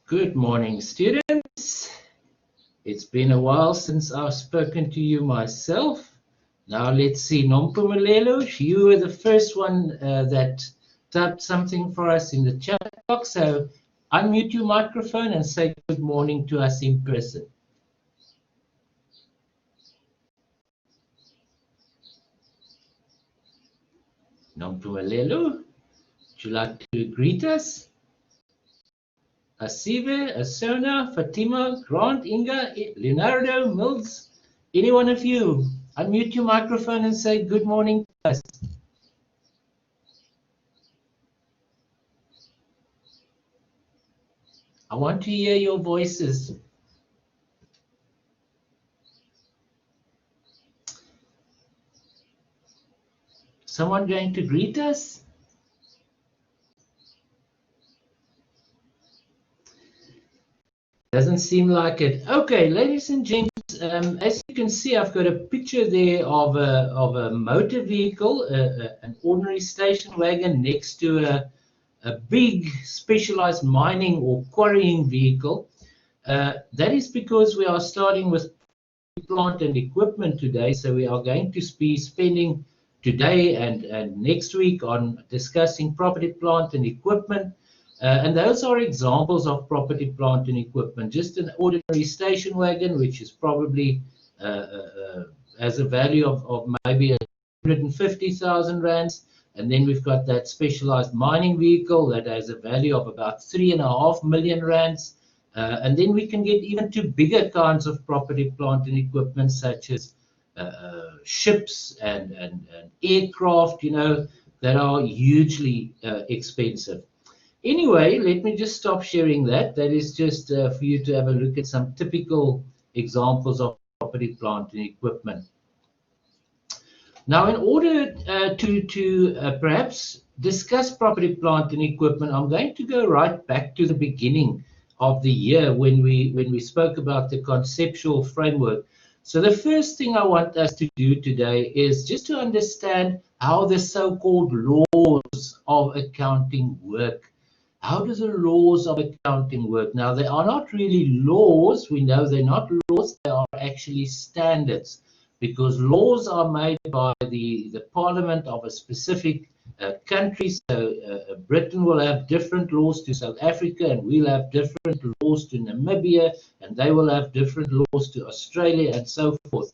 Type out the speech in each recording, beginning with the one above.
Good morning, students. It's been a while since I've spoken to you myself. Now let's see, Nompumelelo, you were the first one that typed something for us in the chat box. So unmute your microphone and say good morning to us in person. Nompumelelo, would you like to greet us? Asive, Asona, Fatima, Grant, Inga, Leonardo, Mills, any one of you, unmute your microphone and say good morning to us. I want to hear your voices. Someone going to greet us? Doesn't seem like it. Okay, ladies and gents, as you can see, I've got a picture there of a motor vehicle, an ordinary station wagon next to a big specialized mining or quarrying vehicle. That is because we are starting with plant and equipment today, so we are going to be spending today and next week on discussing property, plant and equipment. And those are examples of property, plant and equipment. Just an ordinary station wagon, which is probably has a value of maybe 150,000 rands. And then we've got that specialized mining vehicle that has a value of about 3.5 million rands. And then we can get even to bigger kinds of property, plant and equipment, such as ships and aircraft, you know, that are hugely expensive. Anyway, let me just stop sharing that. That is just for you to have a look at some typical examples of property, plant and equipment. Now, in order to perhaps discuss property, plant and equipment, I'm going to go right back to the beginning of the year when we spoke about the conceptual framework. So the first thing I want us to do today is just to understand how the so-called laws of accounting work. How do the laws of accounting work? Now, they are not really laws. We know they're not laws. They are actually standards, because laws are made by the parliament of a specific country. So Britain will have different laws to South Africa, and we'll have different laws to Namibia, and they will have different laws to Australia, and so forth.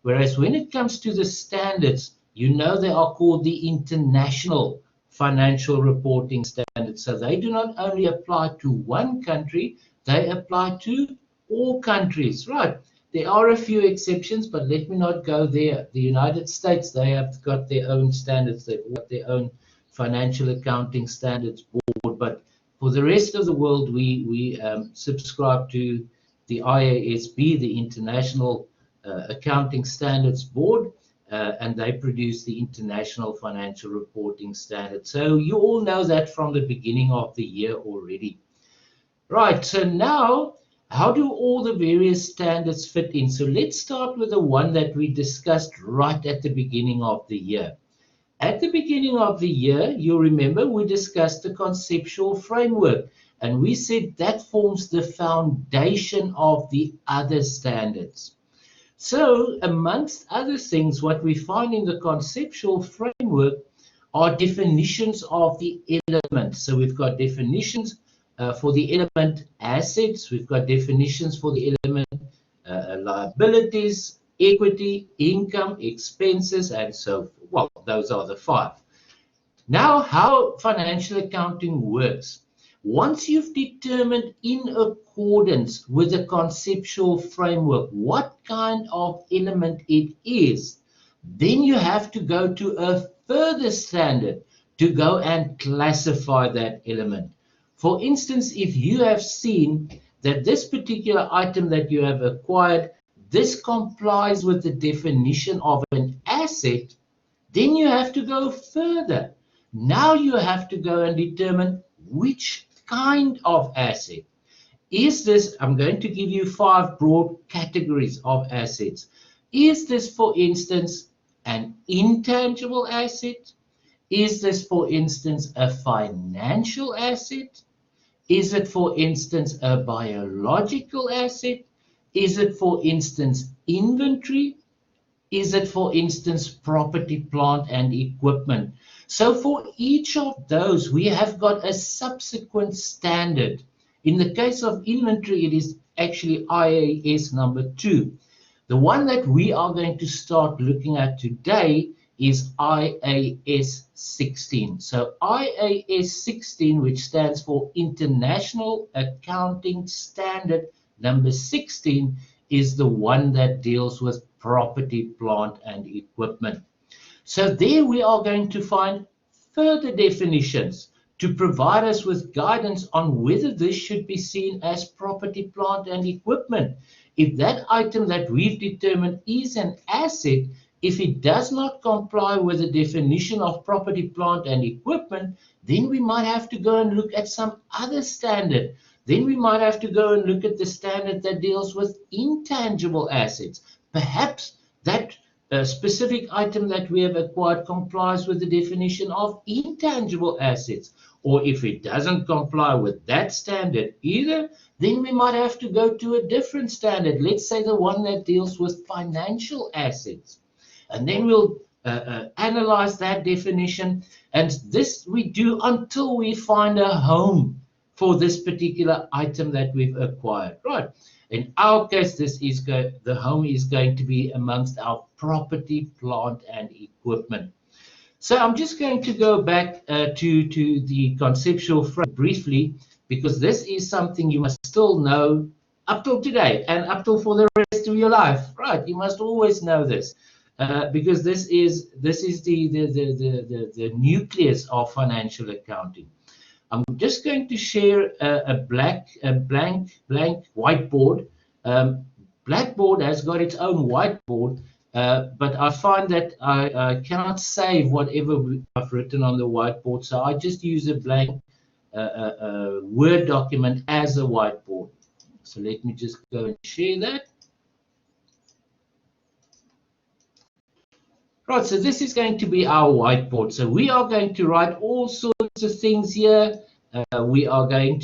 Whereas when it comes to the standards, you know, they are called the international financial reporting standards. So they do not only apply to one country, they apply to all countries, right? There are a few exceptions, but let me not go there. The United States, they have got their own standards. They've got their own financial accounting standards board. But for the rest of the world, we subscribe to the IASB, the International Accounting Standards Board, and they produce the International Financial Reporting Standards. So you all know that from the beginning of the year already. Right, so now, how do all the various standards fit in? So let's start with the one that we discussed right at the beginning of the year. At the beginning of the year, you'll remember we discussed the conceptual framework, and we said that forms the foundation of the other standards. So amongst other things, what we find in the conceptual framework are definitions of the elements. So we've got definitions for the element assets, we've got definitions for the element liabilities, equity, income, expenses, and so forth. Well, those are the 5. Now, how financial accounting works. Once you've determined in accordance with the conceptual framework what kind of element it is, then you have to go to a further standard to go and classify that element. For instance, if you have seen that this particular item that you have acquired, this complies with the definition of an asset, then you have to go further. Now you have to go and determine which kind of asset. Is this, I'm going to give you 5 broad categories of assets. Is this, for instance, an intangible asset? Is this, for instance, a financial asset? Is it, for instance, a biological asset? Is it, for instance, inventory? Is it, for instance, property, plant, and equipment? So for each of those, we have got a subsequent standard. In the case of inventory, it is actually IAS number 2. The one that we are going to start looking at today is IAS 16. So IAS 16, which stands for International Accounting Standard number 16, is the one that deals with property, plant, and equipment. So there we are going to find further definitions to provide us with guidance on whether this should be seen as property, plant, and equipment. If that item that we've determined is an asset, if it does not comply with the definition of property, plant, and equipment, then we might have to go and look at some other standard. Then we might have to go and look at the standard that deals with intangible assets. Perhaps that specific item that we have acquired complies with the definition of intangible assets. Or if it doesn't comply with that standard either, then we might have to go to a different standard. Let's say the one that deals with financial assets. And then we'll analyze that definition. And this we do until we find a home for this particular item that we've acquired, right? In our case, the home is going to be amongst our property, plant, and equipment. So I'm just going to go back to the conceptual frame briefly, because this is something you must still know up till today and up till for the rest of your life, right? You must always know this. Because this is the nucleus of financial accounting. I'm just going to share a blank whiteboard. Blackboard has got its own whiteboard, but I find that I cannot save whatever I've written on the whiteboard, so I just use a blank Word document as a whiteboard. So let me just go and share that. Right, so this is going to be our whiteboard. So we are going to write all sorts of things here. We are going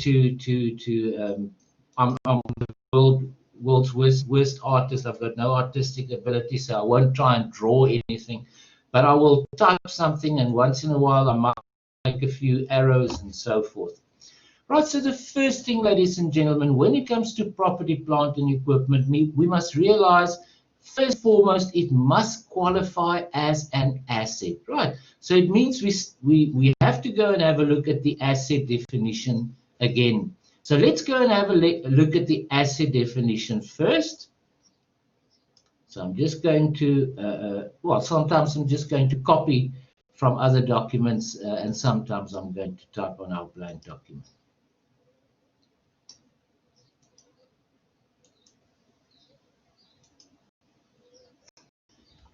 I'm the world's worst artist. I've got no artistic ability, so I won't try and draw anything. But I will type something, and once in a while I might make a few arrows and so forth. Right, so the first thing, ladies and gentlemen, when it comes to property, plant, and equipment, we must realize, first and foremost, it must qualify as an asset, right? So it means we have to go and have a look at the asset definition again. So let's go and have a look at the asset definition first. So I'm just going to, well, sometimes I'm just going to copy from other documents, and sometimes I'm going to type on our blank document.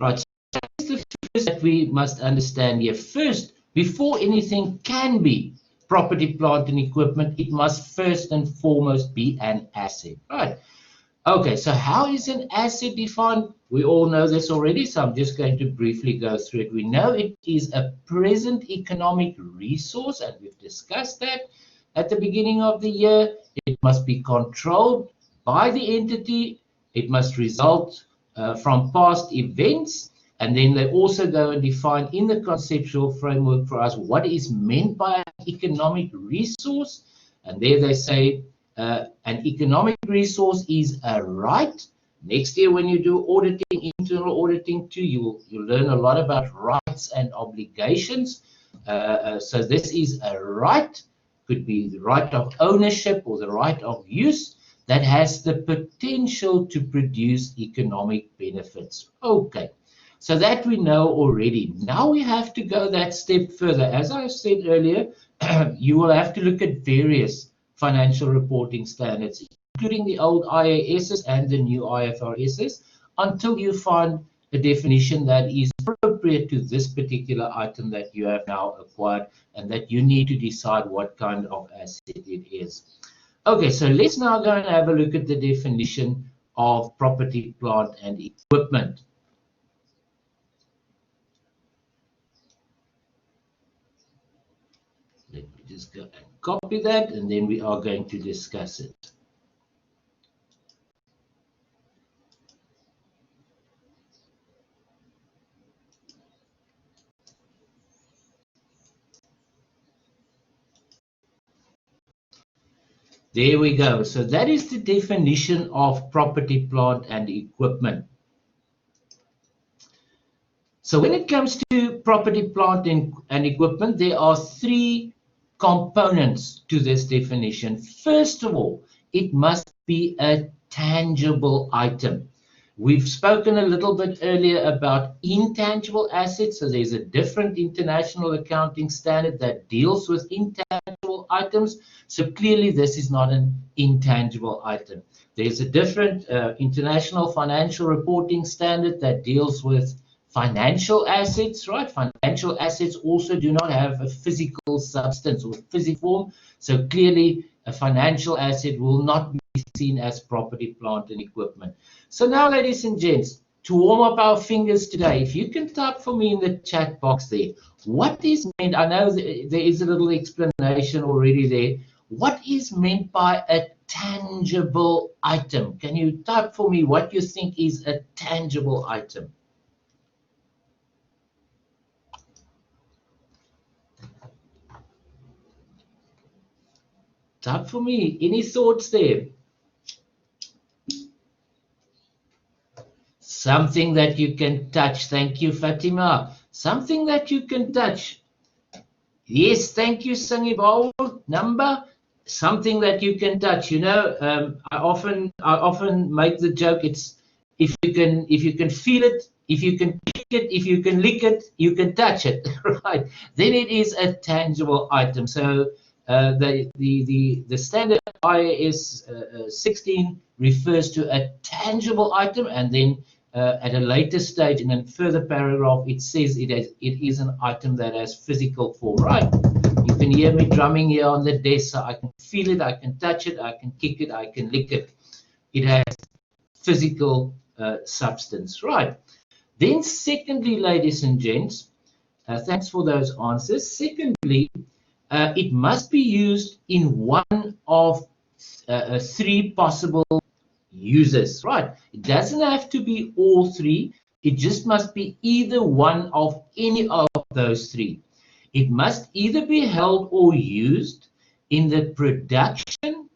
Right, so that's the first that we must understand here. First, before anything can be property, plant, and equipment, it must first and foremost be an asset, right? Okay, so how is an asset defined? We all know this already, so I'm just going to briefly go through it. We know it is a present economic resource, and we've discussed that at the beginning of the year. It must be controlled by the entity. It must result from past events, and then they also go and define in the conceptual framework for us what is meant by an economic resource. And there they say an economic resource is a right. Next year, when you do auditing, internal auditing too, you'll learn a lot about rights and obligations. So this is a right, could be the right of ownership or the right of use, that has the potential to produce economic benefits. Okay, so that we know already. Now we have to go that step further. As I said earlier, you will have to look at various financial reporting standards, including the old IASs and the new IFRSs, until you find a definition that is appropriate to this particular item that you have now acquired, and that you need to decide what kind of asset it is. Okay, so let's now go and have a look at the definition of property, plant, and equipment. just go and copy that, and then we are going to discuss it. There we go. So that is the definition of property, plant, and equipment. So when it comes to property, plant, and equipment, there are three components to this definition. First of all, it must be a tangible item. We've spoken a little bit earlier about intangible assets. So there's a different international accounting standard that deals with intangible items. So clearly this is not an intangible item. There's a different international financial reporting standard that deals with financial assets, right? Financial assets also do not have a physical substance or physical form. So clearly a financial asset will not be seen as property, plant, and equipment. So now, ladies and gents, to warm up our fingers today, if you can type for me in the chat box there, what is meant, I know there is a little explanation already there, what is meant by a tangible item? Can you type for me what you think is a tangible item? Type for me, any thoughts there? Something that you can touch. Thank you, Fatima. Something that you can touch. Yes, thank you, Sangibol. Number, something that you can touch. You know, I often make the joke. It's if you can feel it, if you can pick it, if you can lick it, you can touch it, right? Then it is a tangible item. So the standard IAS 16 refers to a tangible item, and then at a later stage in a further paragraph, it says it is an item that has physical form, right? You can hear me drumming here on the desk, so I can feel it, I can touch it, I can kick it, I can lick it. It has physical substance, right? Then secondly, ladies and gents, thanks for those answers. Secondly, it must be used in one of three possible uses, right? It doesn't have to be all three. It just must be either one of any of those three. It must either be held or used in the production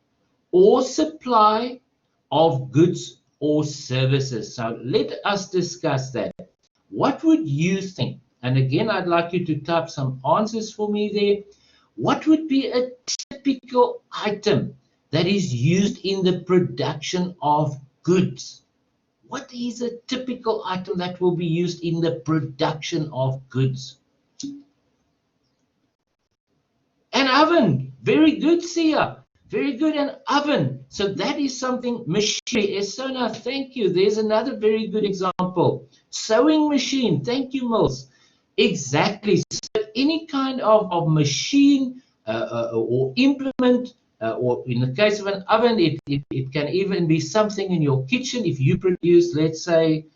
or supply of goods or services. So let us discuss that. What would you think? And again, I'd like you to type some answers for me there. What would be a typical item that is used in the production of goods? What is a typical item that will be used in the production of goods? An oven. Very good, Sia. Very good, an oven. So that is something. Machinery. Esona, thank you. There's another very good example. Sewing machine. Thank you, Mills. Exactly. So any kind of machine or implement, or in the case of an oven, it can even be something in your kitchen. If you produce, let's say,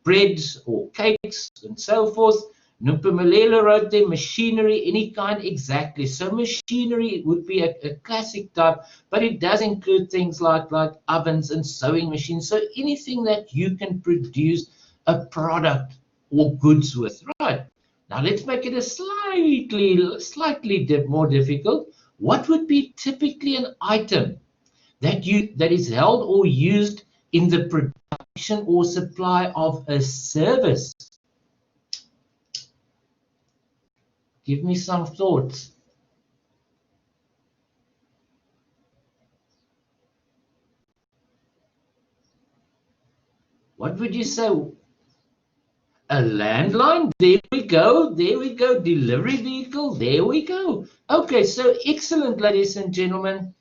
breads or cakes and so forth, Nupumalelo wrote there, machinery, any kind, exactly. So machinery would be a classic type, but it does include things like ovens and sewing machines. So anything that you can produce a product or goods with, right? Now let's make it a slightly more difficult. What would be typically an item that is held or used in the production or supply of a service? Give me some thoughts. What would you say? A landline? There we go. There we go. Delivery vehicle. There we go. Okay, so excellent, ladies and gentlemen.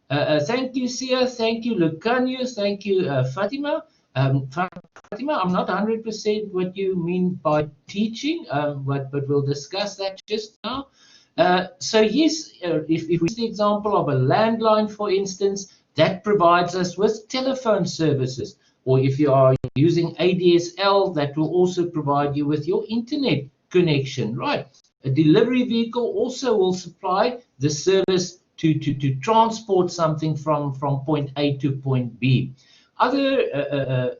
Thank you, Sia. Thank you, Lucanio. Thank you, Fatima. Fatima, I'm not 100% what you mean by teaching, but we'll discuss that just now. So yes, if we use the example of a landline, for instance, that provides us with telephone services. Or if you are using ADSL, that will also provide you with your internet connection, right? A delivery vehicle also will supply the service to transport something from point A to point B. Other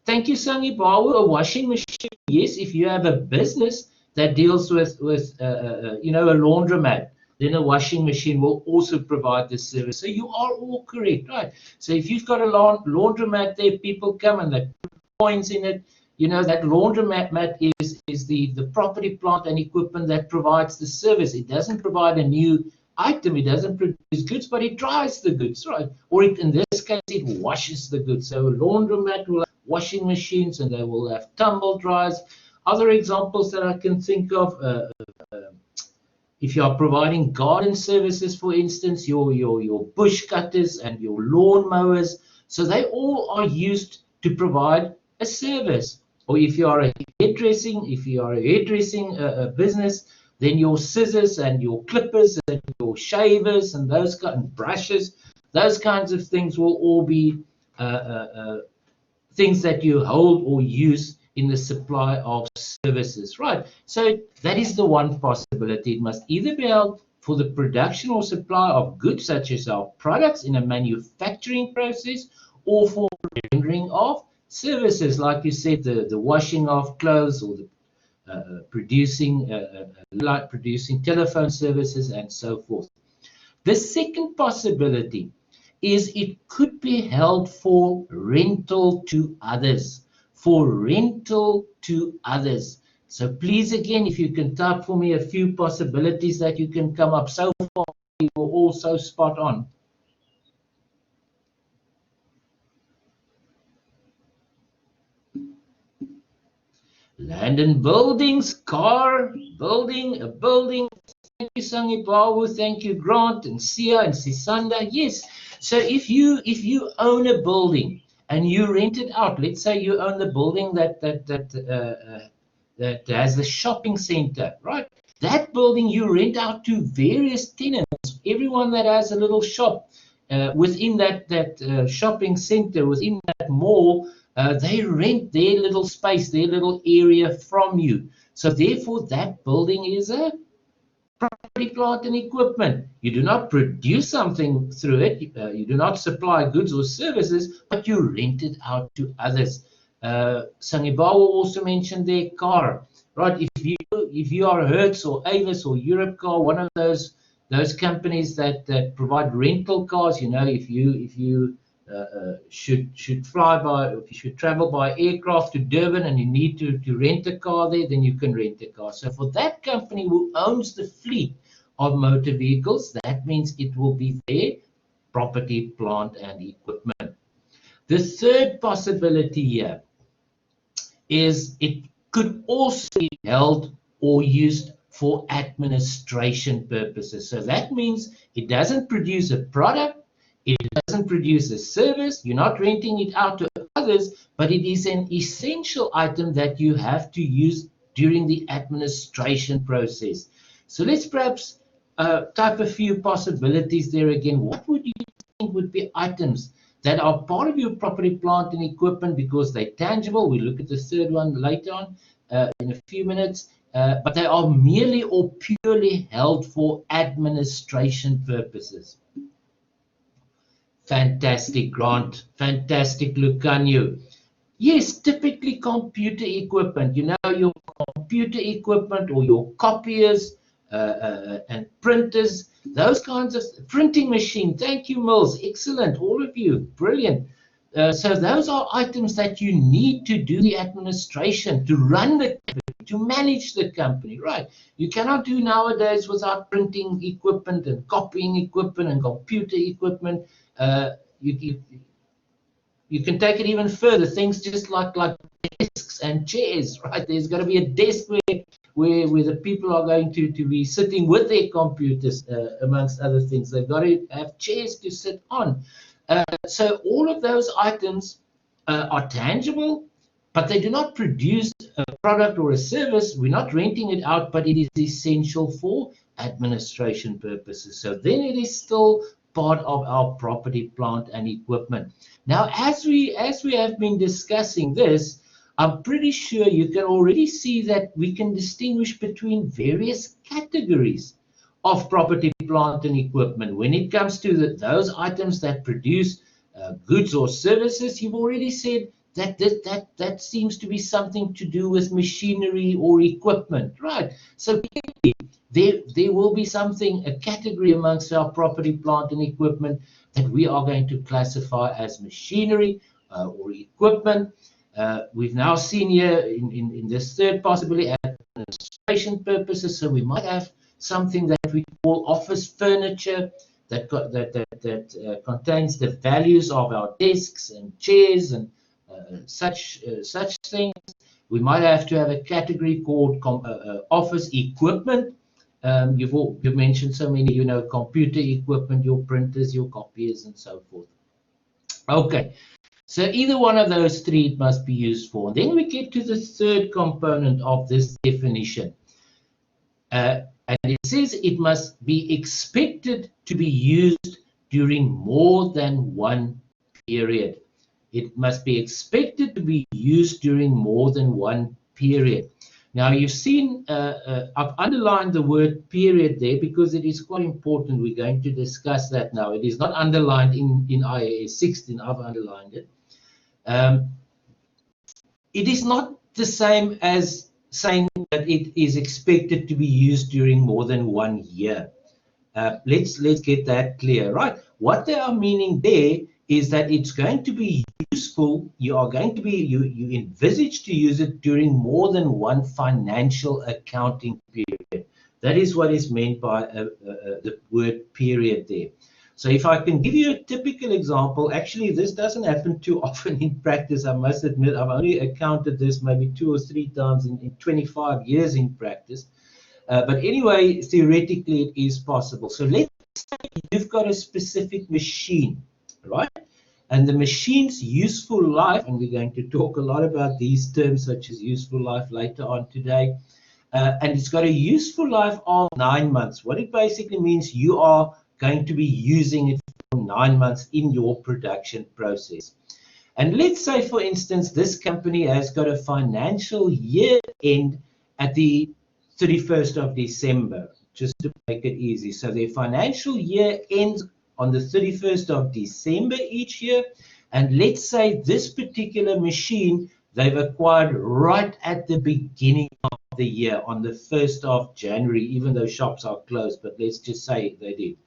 Thank you, Sangi Bawu. A washing machine, yes, if you have a business that deals with a laundromat, then a washing machine will also provide this service. So you are all correct, right? So if you've got a laundromat there, people come and they put coins in it. That laundromat is the property, plant, and equipment that provides the service. It doesn't provide a new item, it doesn't produce goods, but it dries the goods, right? Or in this case, it washes the goods. So a laundromat will have washing machines and they will have tumble dryers. Other examples that I can think of, if you are providing garden services, for instance, your bush cutters and your lawn mowers, so they all are used to provide a service. Or if you are a hairdressing business, then your scissors and your clippers and your shavers and those kind of brushes, those kinds of things will all be things that you hold or use in the supply of services, right? So that is the one possibility. It must either be held for the production or supply of goods such as our products in a manufacturing process, or for rendering of services, like you said, the washing of clothes, or the producing telephone services and so forth. The second possibility is it could be held for rental to others. For rental to others. So please, again, if you can type for me a few possibilities that you can come up. So far, you were all so spot on. Land and buildings, car, building, a building. Thank you, Sangi Bawu. Thank you, Grant and Sia and Sisanda. Yes. So if you own a building and you rent it out, let's say you own the building that has the shopping center, right? That building you rent out to various tenants, everyone that has a little shop within that shopping center, within that mall. They rent their little space, their little area from you. So therefore, that building is a property, plant, and equipment. You do not produce something through it. You do not supply goods or services, but you rent it out to others. Sangibawa also mentioned their car, right? If you are Hertz or Avis or Europcar, one of those companies that provide rental cars, if you should fly by, if you should travel by aircraft to Durban and you need to rent a car there, then you can rent a car. So for that company who owns the fleet of motor vehicles, that means it will be their property, plant, and equipment. The third possibility here is it could also be held or used for administration purposes. So that means it doesn't produce a product, it doesn't produce a service, you're not renting it out to others, but it is an essential item that you have to use during the administration process. So let's perhaps type a few possibilities there again. What would you think would be items that are part of your property, plant, and equipment because they're tangible? We'll look at the third one later on in a few minutes. But they are merely or purely held for administration purposes. Fantastic, Grant. Fantastic, Lucanio. Yes, typically computer equipment. Your computer equipment or your copiers and printers, those kinds of printing machine. Thank you, Mills. Excellent, all of you. Brilliant. So those are items that you need to do the administration, to run the company, to manage the company, right? You cannot do nowadays without printing equipment and copying equipment and computer equipment. You can take it even further. Things just like desks and chairs, right? There's got to be a desk where the people are going to be sitting with their computers, amongst other things. They've got to have chairs to sit on. So all of those items are tangible, but they do not produce a product or a service. We're not renting it out, but it is essential for administration purposes. So then it is still part of our property, plant, and equipment. Now, as we have been discussing this, I'm pretty sure you can already see that we can distinguish between various categories of property, plant, and equipment. When it comes to those items that produce goods or services, you've already said that seems to be something to do with machinery or equipment, right? So there will be something, a category amongst our property, plant, and equipment that we are going to classify as machinery or equipment. We've now seen here in this third possibility administration purposes, so we might have something that we call office furniture that contains the values of our desks and chairs and such things. We might have to have a category called office equipment. You've mentioned so many, computer equipment, your printers, your copiers, and so forth. Okay, so either one of those three it must be used for. And then we get to the third component of this definition. And it says it must be expected to be used during more than one period. It must be expected to be used during more than one period. Now, you've seen, I've underlined the word period there because it is quite important. We're going to discuss that now. It is not underlined in IAS 16. I've underlined it. It is not the same as saying that it is expected to be used during more than 1 year. Let's get that clear, right? What they are meaning there is that it's going to be useful. You envisage to use it during more than one financial accounting period. That is what is meant by the word period there. So if I can give you a typical example, actually this doesn't happen too often in practice, I must admit. I've only encountered this maybe 2 or 3 times in 25 years in practice. But anyway, theoretically it is possible. So let's say you've got a specific machine, right? And the machine's useful life, and we're going to talk a lot about these terms such as useful life later on today, and it's got a useful life of 9 months. What it basically means, you are going to be using it for 9 months in your production process. And let's say, for instance, this company has got a financial year end at the 31st of December, just to make it easy. So their financial year ends on the 31st of December each year. And let's say this particular machine they've acquired right at the beginning of the year, on the 1st of January, even though shops are closed, but let's just say they did.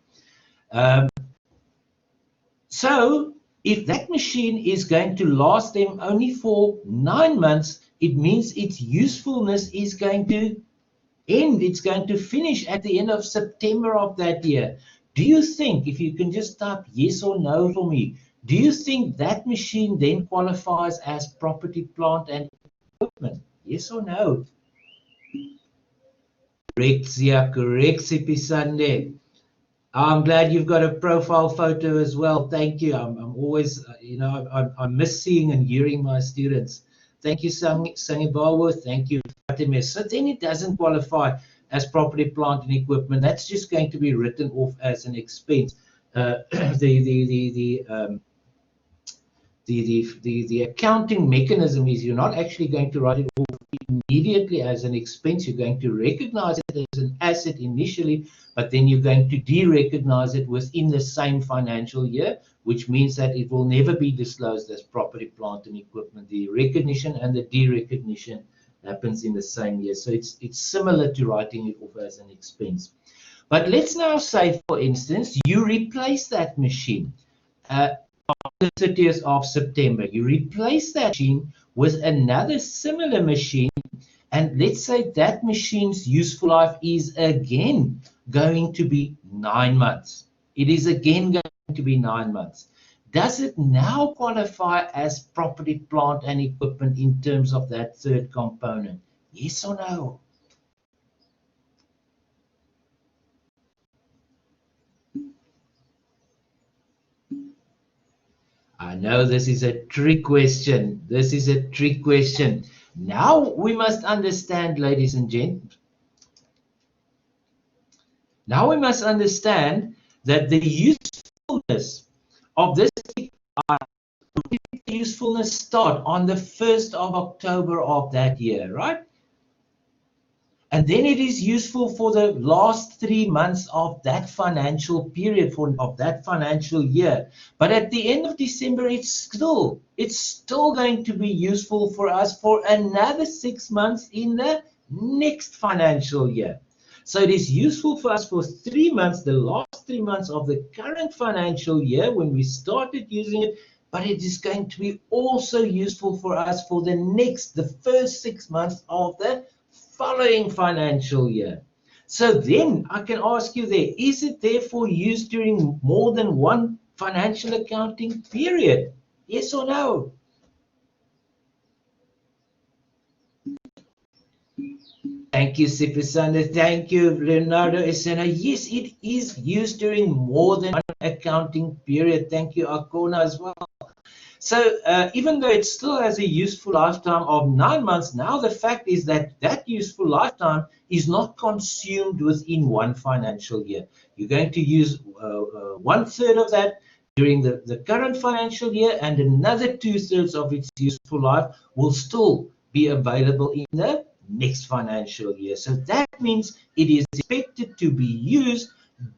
So if that machine is going to last them only for 9 months, it means its usefulness is going to end. It's going to finish at the end of September of that year. Do you think, if you can just type yes or no for me, do you think that machine then qualifies as property, plant, and equipment? Yes or no? Correct, Zia, correct, Sipisande. I'm glad you've got a profile photo as well. Thank you. I'm always, I miss seeing and hearing my students. Thank you, Sangibawa. Thank you, Fatima. So then it doesn't qualify as property, plant, and equipment. That's just going to be written off as an expense. The accounting mechanism is you're not actually going to write it off immediately as an expense. You're going to recognize it as an asset initially, but then you're going to de-recognize it within the same financial year, which means that it will never be disclosed as property, plant, and equipment. The recognition and the de-recognition happens in the same year. So it's similar to writing it off as an expense. But let's now say, for instance, you replace that machine on the 30th of September. You replace that machine with another similar machine, and let's say that machine's useful life is again going to be 9 months. It is again going to be 9 months. Does it now qualify as property, plant, and equipment in terms of that third component? Yes or no? I know this is a trick question. This is a trick question. Now we must understand, ladies and gents, now we must understand that the usefulness of this usefulness start on the 1st of October of that year, right? And then it is useful for the last 3 months of that financial period, of that financial year. But at the end of December, it's still going to be useful for us for another 6 months in the next financial year. So it is useful for us for 3 months, the last 3 months of the current financial year when we started using it, but it is going to be also useful for us for the first 6 months of the following financial year. So then I can ask you there, is it therefore used during more than one financial accounting period? Yes or no? Thank you, Sipasanda. Thank you, Leonardo Esena. Yes, it is used during more than one accounting period. Thank you, Akona, as well. So even though it still has a useful lifetime of 9 months, now the fact is that that useful lifetime is not consumed within one financial year. You're going to use 1/3 of that during the current financial year, and another 2/3 of its useful life will still be available in the next financial year. So that means it is expected to be used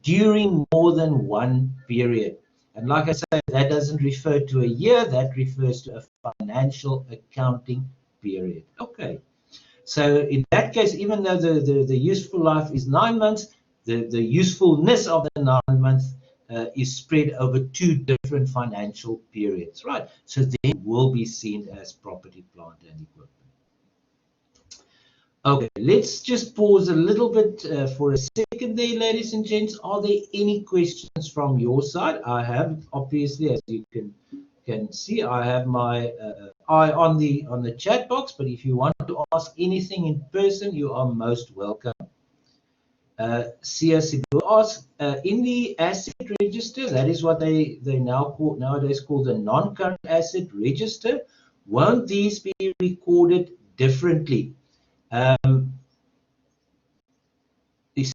during more than one period. And like I say, that doesn't refer to a year, that refers to a financial accounting period. Okay. So in that case, even though the useful life is 9 months, the usefulness of the 9 months is spread over 2 different financial periods, right? So then it will be seen as property, plant, and equipment. Okay, let's just pause a little bit for a second there, ladies and gents. Are there any questions from your side? I have, obviously, as you can see, I have my eye on the chat box, but if you want to ask anything in person, you are most welcome. Sia Sibu asks, in the asset register, that is what they nowadays call the non-current asset register, won't these be recorded differently?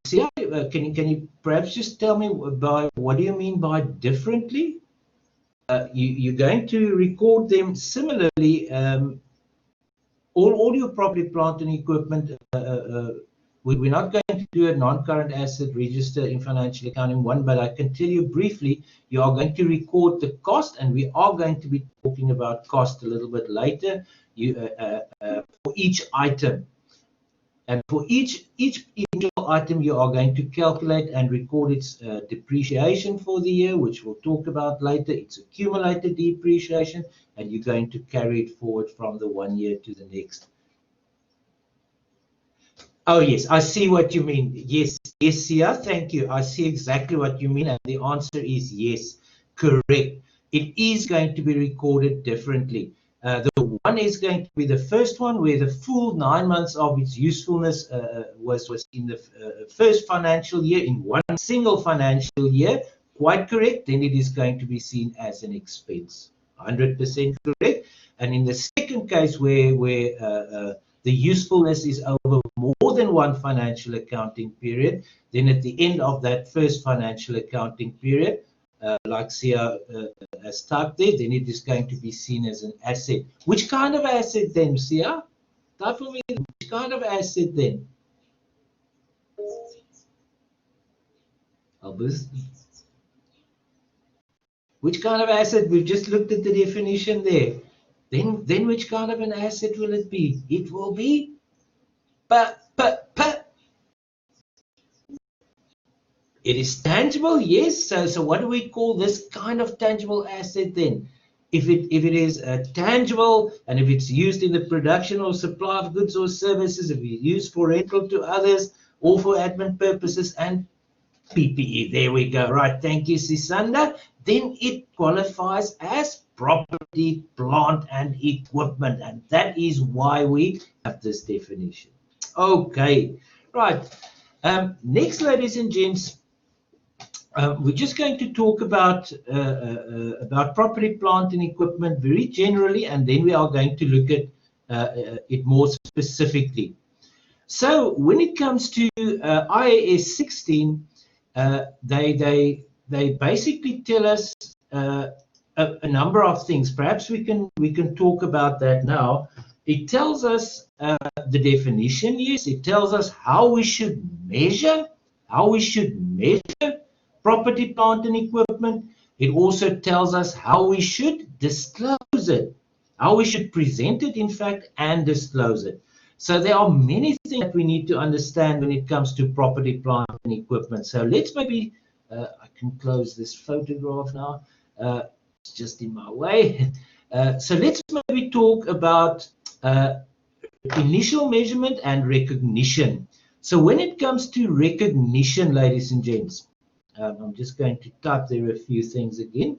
Sia, can you perhaps just tell me what do you mean by differently? You're going to record them similarly. All your property, plant, and equipment. We're not going to do a non-current asset register in financial accounting 1, but I can tell you briefly, you are going to record the cost, and we are going to be talking about cost a little bit later. For each item. And for each individual item, you are going to calculate and record its depreciation for the year, which we'll talk about later. It's accumulated depreciation, and you're going to carry it forward from the 1 year to the next. Oh, yes, I see what you mean. Yes, Sia, thank you. I see exactly what you mean, and the answer is yes, correct. It is going to be recorded differently. The one is going to be the first one where the full 9 months of its usefulness was in the first financial year, in one single financial year. Quite correct. Then it is going to be seen as an expense. 100% correct. And in the second case where the usefulness is over more than one financial accounting period, then at the end of that first financial accounting period, like Sia has typed there, then it is going to be seen as an asset. Which kind of asset then, Sia? Type for me, which kind of asset then? Albus? Which kind of asset? We've just looked at the definition there. Then which kind of an asset will it be? It will be It is tangible, yes. So what do we call this kind of tangible asset then? If it is tangible, and if it's used in the production or supply of goods or services, if it's used for rental to others or for admin purposes and PPE, there we go. Right, thank you, Sisanda. Then it qualifies as property, plant, and equipment, and that is why we have this definition. Okay, right. Next, ladies and gents. We're just going to talk about property, plant, and equipment very generally, and then we are going to look at it more specifically. So when it comes to IAS 16, they basically tell us a number of things. Perhaps we can talk about that now. It tells us the definition. Yes, it tells us how we should measure property, plant, and equipment. It also tells us how we should disclose it, how we should present it, in fact, and disclose it. So there are many things that we need to understand when it comes to property, plant, and equipment. So let's maybe, I can close this photograph now. It's just in my way. So let's maybe talk about initial measurement and recognition. So when it comes to recognition, ladies and gents, I'm just going to type there a few things again.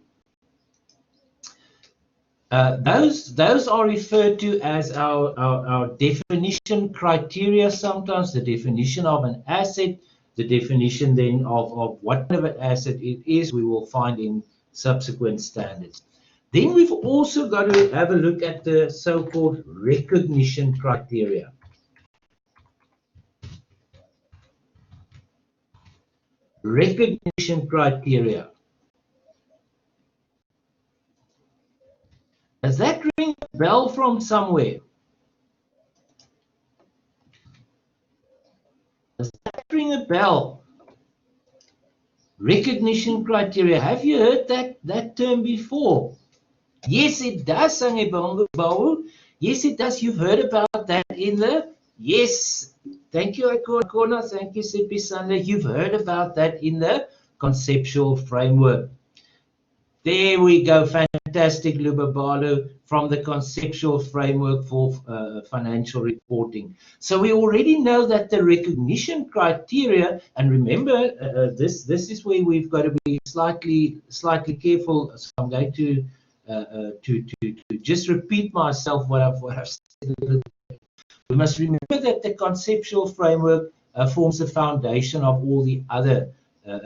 Those are referred to as our definition criteria. Sometimes the definition of an asset, the definition then of what kind of an asset it is, we will find in subsequent standards. Then we've also got to have a look at the so-called recognition criteria. Recognition criteria. Does that ring a bell from somewhere? Does that ring a bell? Recognition criteria. Have you heard that term before? Yes, it does, Sangebongo. Yes, it does. You've heard about that in the... Yes. Thank you, Akona. Thank you, Sipi Sunday. You've heard about that in the conceptual framework. There we go. Fantastic, Lubabalo, from the conceptual framework for financial reporting. So we already know that the recognition criteria, and remember, this is where we've got to be slightly careful. So I'm going to just repeat myself what I've said a little bit. We must remember that the conceptual framework forms the foundation of all the other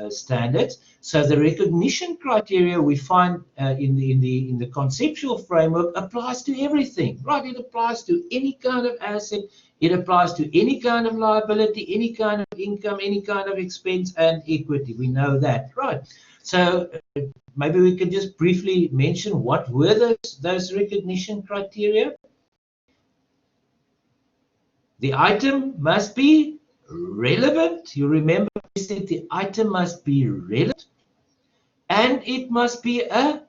standards. So the recognition criteria we find in the conceptual framework applies to everything, right? It applies to any kind of asset, it applies to any kind of liability, any kind of income, any kind of expense and equity. We know that, right? So maybe we can just briefly mention what were those recognition criteria. The item must be relevant. You remember we said the item must be relevant, and it must be a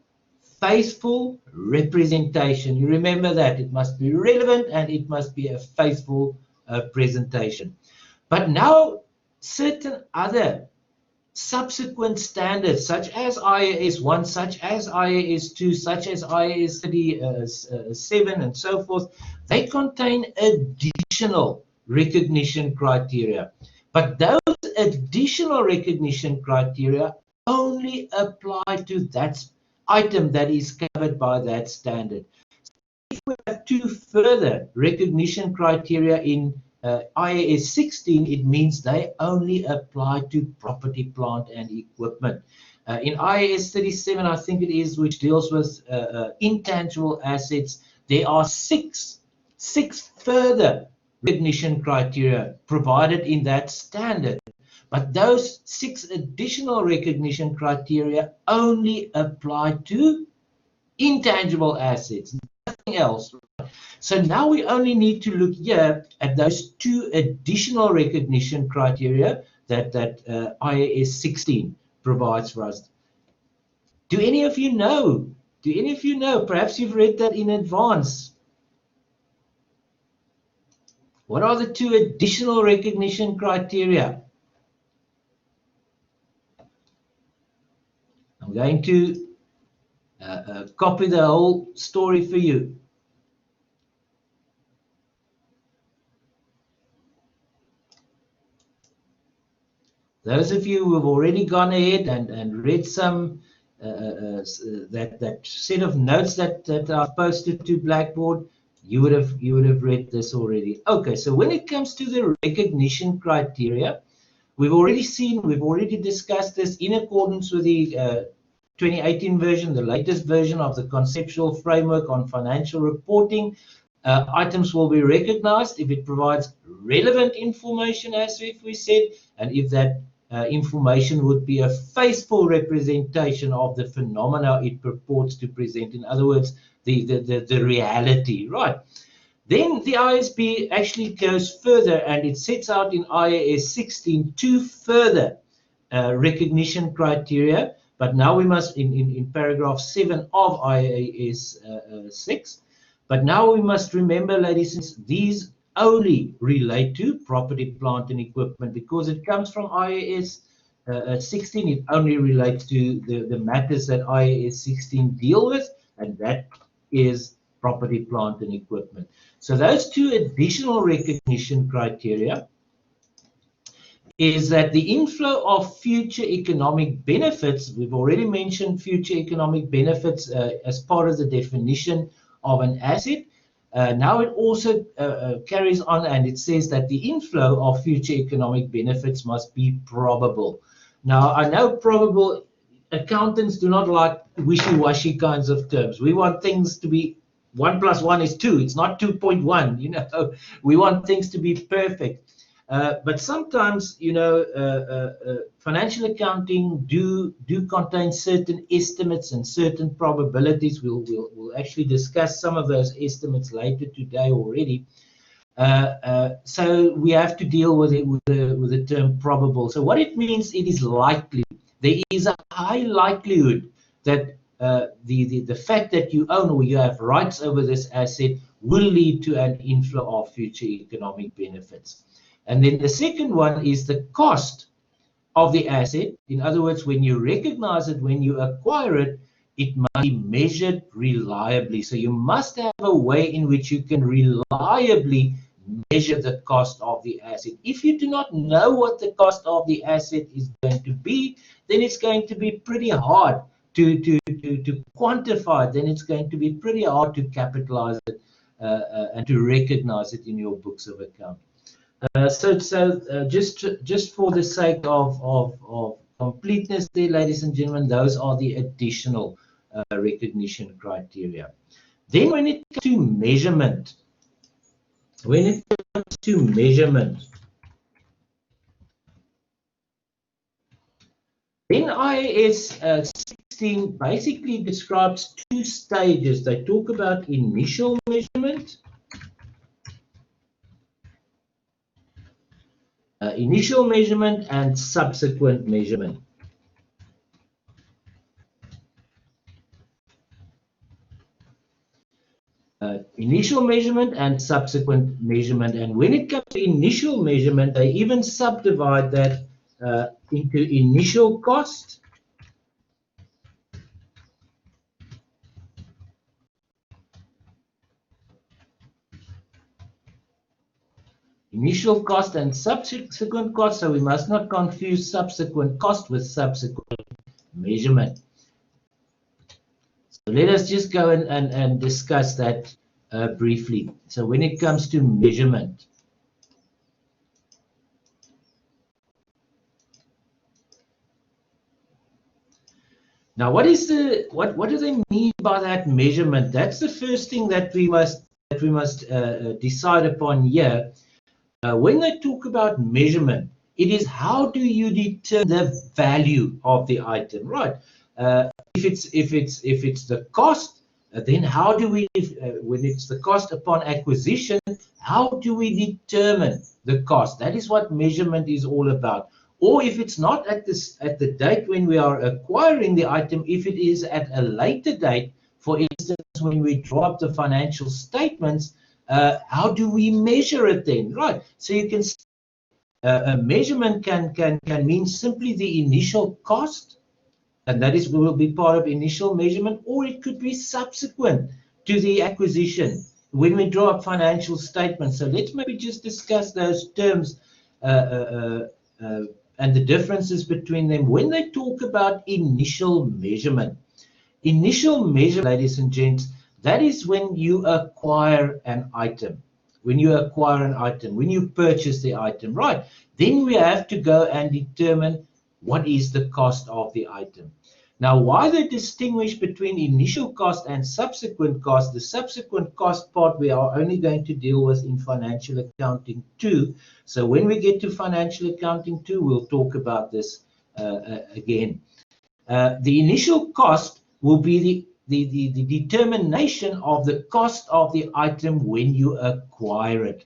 faithful representation. You remember that it must be relevant and it must be a faithful presentation. But now certain other subsequent standards, such as IAS 1, such as IAS 2, such as IAS 37, and so forth, they contain additional recognition criteria. But those additional recognition criteria only apply to that item that is covered by that standard. So if we have two further recognition criteria in IAS 16, it means they only apply to property, plant, and equipment. In IAS 37, I think it is, which deals with intangible assets, there are six further recognition criteria provided in that standard. But those 6 additional recognition criteria only apply to intangible assets, nothing else. So now we only need to look here at those 2 additional recognition criteria that IAS 16 provides for us. Do any of you know? Do any of you know? Perhaps you've read that in advance. What are the 2 additional recognition criteria? I'm going to copy the whole story for you. Those of you who have already gone ahead and read some that set of notes that are posted to Blackboard, you would have read this already. Okay, so when it comes to the recognition criteria, we've already discussed this in accordance with the 2018 version, the latest version of the conceptual framework on financial reporting. Items will be recognized if it provides relevant information, as if we said, and if that information would be a faithful representation of the phenomena it purports to present. In other words, the reality, right? Then the ISB actually goes further, and it sets out in IAS 16 two further recognition criteria. But now we must, in paragraph 7 of IAS 6, but now we must remember, ladies and gents, these only relate to property, plant, and equipment, because it comes from IAS 16. It only relates to the matters that IAS 16 deal with, and that is property, plant, and equipment. So those two additional recognition criteria is that the inflow of future economic benefits, we've already mentioned future economic benefits as part of the definition of an asset. Now it also carries on, and it says that the inflow of future economic benefits must be probable. Now, I know probable, accountants do not like wishy-washy kinds of terms. We want things to be 1 + 1 is 2. It's not 2.1. You know, we want things to be perfect. But sometimes, you know, financial accounting do contain certain estimates and certain probabilities. We'll actually discuss some of those estimates later today already. So we have to deal with it with the term probable. So what it means, it is likely. There is a high likelihood that the fact that you own or you have rights over this asset will lead to an inflow of future economic benefits. And then the second one is the cost of the asset. In other words, when you recognize it, when you acquire it, it must be measured reliably. So you must have a way in which you can reliably measure the cost of the asset. If you do not know what the cost of the asset is going to be, then it's going to be pretty hard to quantify it. Then it's going to be pretty hard to capitalize it and to recognize it in your books of account. Just for the sake of completeness there, ladies and gentlemen, those are the additional recognition criteria. Then when it comes to measurement, then IAS 16 basically describes two stages. They talk about initial measurement, and subsequent measurement. Initial measurement and subsequent measurement. And when it comes to initial measurement, they even subdivide that into initial cost and subsequent cost. So we must not confuse subsequent cost with subsequent measurement. So let us just go and discuss that briefly. So when it comes to measurement, now what do they mean by that measurement? That's the first thing that we must decide upon here. When they talk about measurement, it is how do you determine the value of the item, right? If it's the cost, then how do we, when it's the cost upon acquisition, how do we determine the cost? That is what measurement is all about. Or if it's not at the date when we are acquiring the item, if it is at a later date, for instance, when we draw up the financial statements, how do we measure it then, right? So you can a measurement can mean simply the initial cost, and that will be part of initial measurement, or it could be subsequent to the acquisition when we draw up financial statements. So let's maybe just discuss those terms and the differences between them. When they talk about initial measurement, ladies and gents, that is when you acquire an item. When you purchase the item, right? Then we have to go and determine what is the cost of the item. Now, why they distinguish between initial cost and subsequent cost? The subsequent cost part we are only going to deal with in Financial Accounting 2. So when we get to Financial Accounting 2, we'll talk about this again. The initial cost will be the determination of the cost of the item when you acquire it.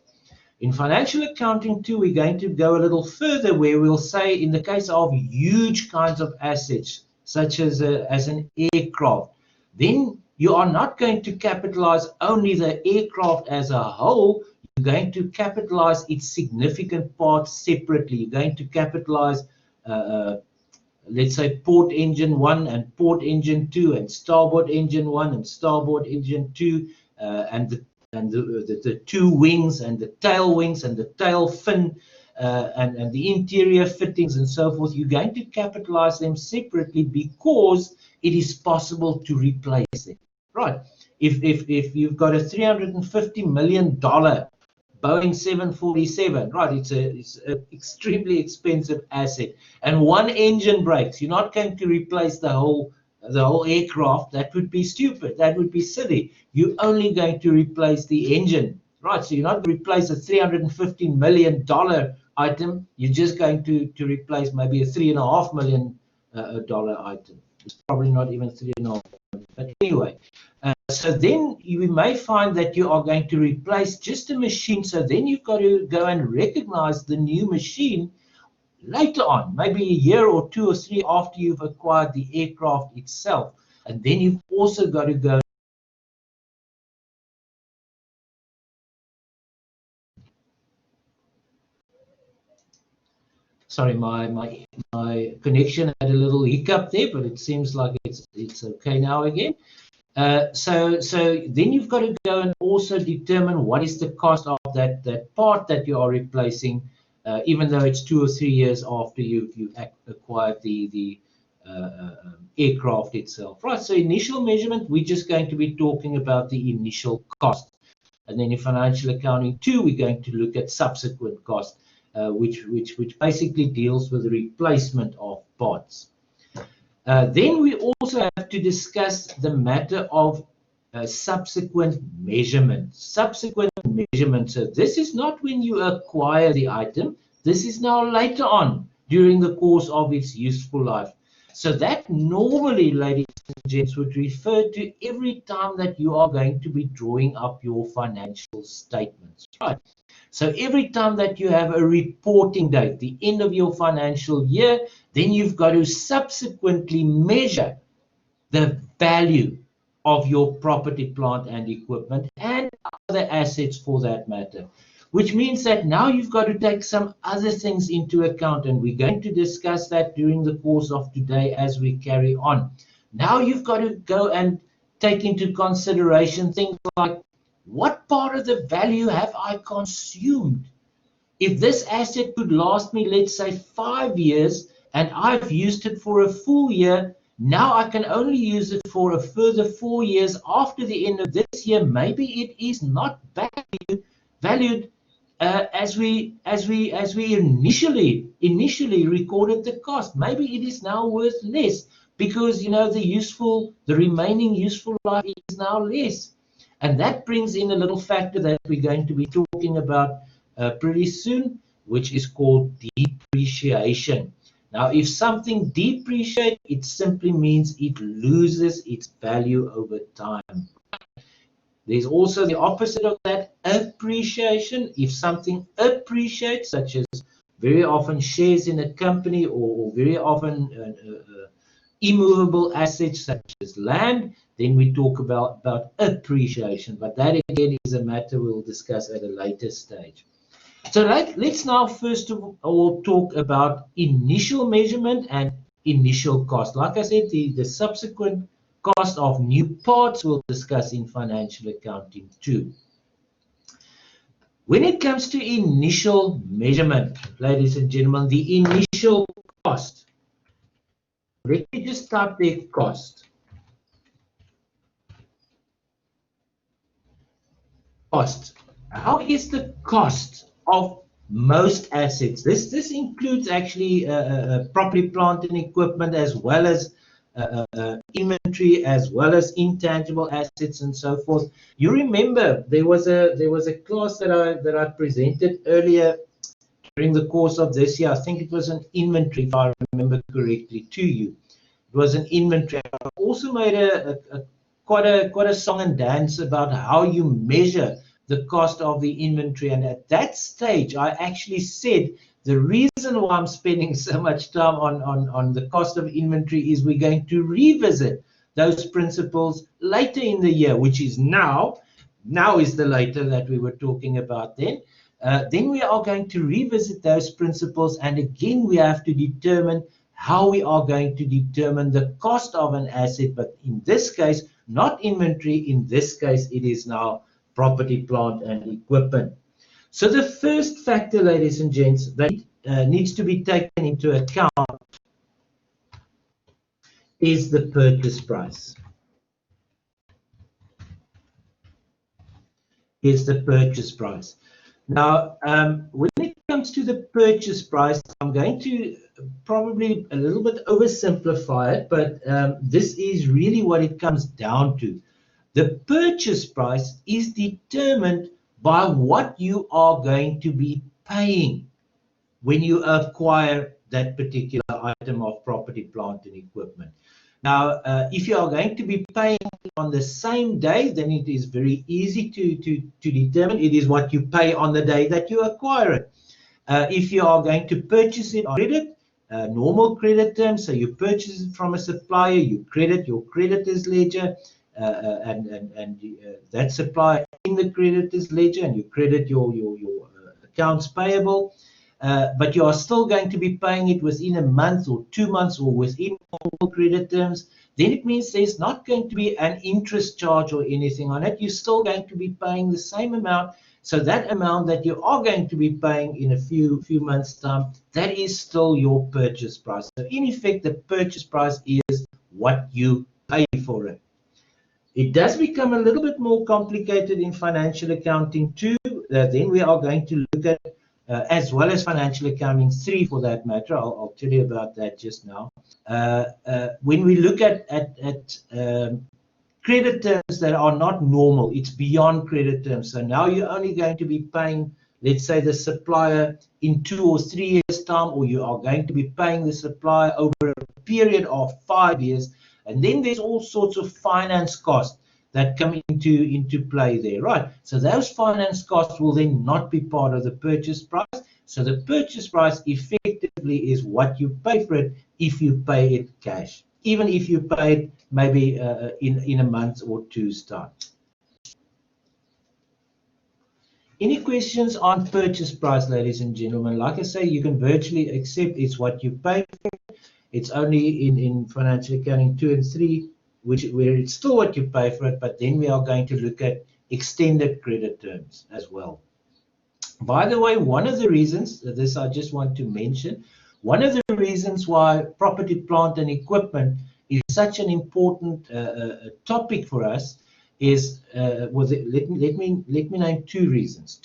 In Financial Accounting 2, we're going to go a little further, where we'll say in the case of huge kinds of assets, such as an aircraft, then you are not going to capitalize only the aircraft as a whole. You're going to capitalize its significant parts separately. You're going to capitalize let's say port engine 1 and port engine 2 and starboard engine 1 and starboard engine 2 and the two wings and the tail wings and the tail fin and the interior fittings and so forth. You're going to capitalize them separately because it is possible to replace them. Right. If you've got a $350 million Boeing 747, right? It's an extremely expensive asset, and one engine breaks. You're not going to replace the whole aircraft. That would be stupid. That would be silly. You're only going to replace the engine, right? So you're not going to replace a $350 million item. You're just going to replace maybe a $3.5 million item. It's probably not even 3.5. But anyway. So then you may find that you are going to replace just a machine. So then you've got to go and recognize the new machine later on, maybe a year or 2 or 3 after you've acquired the aircraft itself. And then you've also got to go. Sorry, my connection had a little hiccup there, but it seems like it's okay now again. So then you've got to go and also determine what is the cost of that part that you are replacing, even though it's 2 or 3 years after you've acquired the aircraft itself. Right. So initial measurement, we're just going to be talking about the initial cost, and then in Financial Accounting 2, we're going to look at subsequent cost, which basically deals with the replacement of parts. Then we also have to discuss the matter of subsequent measurement. Subsequent measurement. So this is not when you acquire the item. This is now later on during the course of its useful life. So that normally, ladies and gents, would refer to every time that you are going to be drawing up your financial statements, right? So every time that you have a reporting date, the end of your financial year, then you've got to subsequently measure the value of your property, plant and equipment and other assets for that matter, which means that now you've got to take some other things into account, and we're going to discuss that during the course of today as we carry on. Now you've got to go and take into consideration things like, what part of the value have I consumed? If this asset could last me, let's say 5 years, and I've used it for a full year, now I can only use it for a further 4 years after the end of this year. Maybe it is not valued as we initially recorded the cost. Maybe it is now worth less because the remaining useful life is now less. And that brings in a little factor that we're going to be talking about pretty soon, which is called depreciation. Now, if something depreciates, it simply means it loses its value over time. There's also the opposite of that, appreciation. If something appreciates, such as very often shares in a company or very often immovable assets such as land, then we talk about appreciation. But that again is a matter we'll discuss at a later stage. So let's now first of all talk about initial measurement and initial cost. Like I said, the subsequent cost of new parts we'll discuss in Financial Accounting 2. When it comes to initial measurement, ladies and gentlemen, the initial cost. Let me just type there cost. Cost. How is the cost of most assets? This includes actually property, plant and equipment, as well as inventory as well as intangible assets and so forth. You remember there was a class that I presented earlier during the course of this year. I think it was an inventory, if I remember correctly, to you. It was an inventory. I also made quite a song and dance about how you measure the cost of the inventory. And at that stage, I actually said the reason why I'm spending so much time on the cost of inventory is we're going to revisit those principles later in the year, which is now. Now is the later that we were talking about then. Then we are going to revisit those principles, and again we have to determine how we are going to determine the cost of an asset, but in this case, not inventory. In this case, it is now property, plant, and equipment. So the first factor, ladies and gents, that needs to be taken into account is the purchase price. Is the purchase price. Now, when it comes to the purchase price, I'm going to probably a little bit oversimplify it, but this is really what it comes down to. The purchase price is determined by what you are going to be paying when you acquire that particular item of property, plant, and equipment. Now, if you are going to be paying on the same day, then it is very easy to determine. It is what you pay on the day that you acquire it. If you are going to purchase it on credit, normal credit terms, so you purchase it from a supplier, you credit your creditors ledger, and that supplier in the creditors ledger, and you credit your accounts payable. But you are still going to be paying it within a month or 2 months or within normal credit terms, then it means there's not going to be an interest charge or anything on it. You're still going to be paying the same amount. So that amount that you are going to be paying in a few months' time, that is still your purchase price. So in effect, the purchase price is what you pay for it. It does become a little bit more complicated in financial accounting too. Then we are going to look at as well as financial accounting 3 for that matter. I'll tell you about that just now. When we look at credit terms that are not normal, it's beyond credit terms. So now you're only going to be paying, let's say, the supplier in 2 or 3 years' time, or you are going to be paying the supplier over a period of 5 years. And then there's all sorts of finance costs that come into play there, right? So those finance costs will then not be part of the purchase price. So the purchase price effectively is what you pay for it if you pay it cash, even if you pay it maybe in a month or two's time. Any questions on purchase price, ladies and gentlemen? Like I say, you can virtually accept it's what you pay for it. It's only in financial accounting 2 and 3 where it's still what you pay for it, but then we are going to look at extended credit terms as well. By the way, one of the reasons, this I just want to mention, one of the reasons why property, plant, and equipment is such an important topic for us is, let me name two reasons.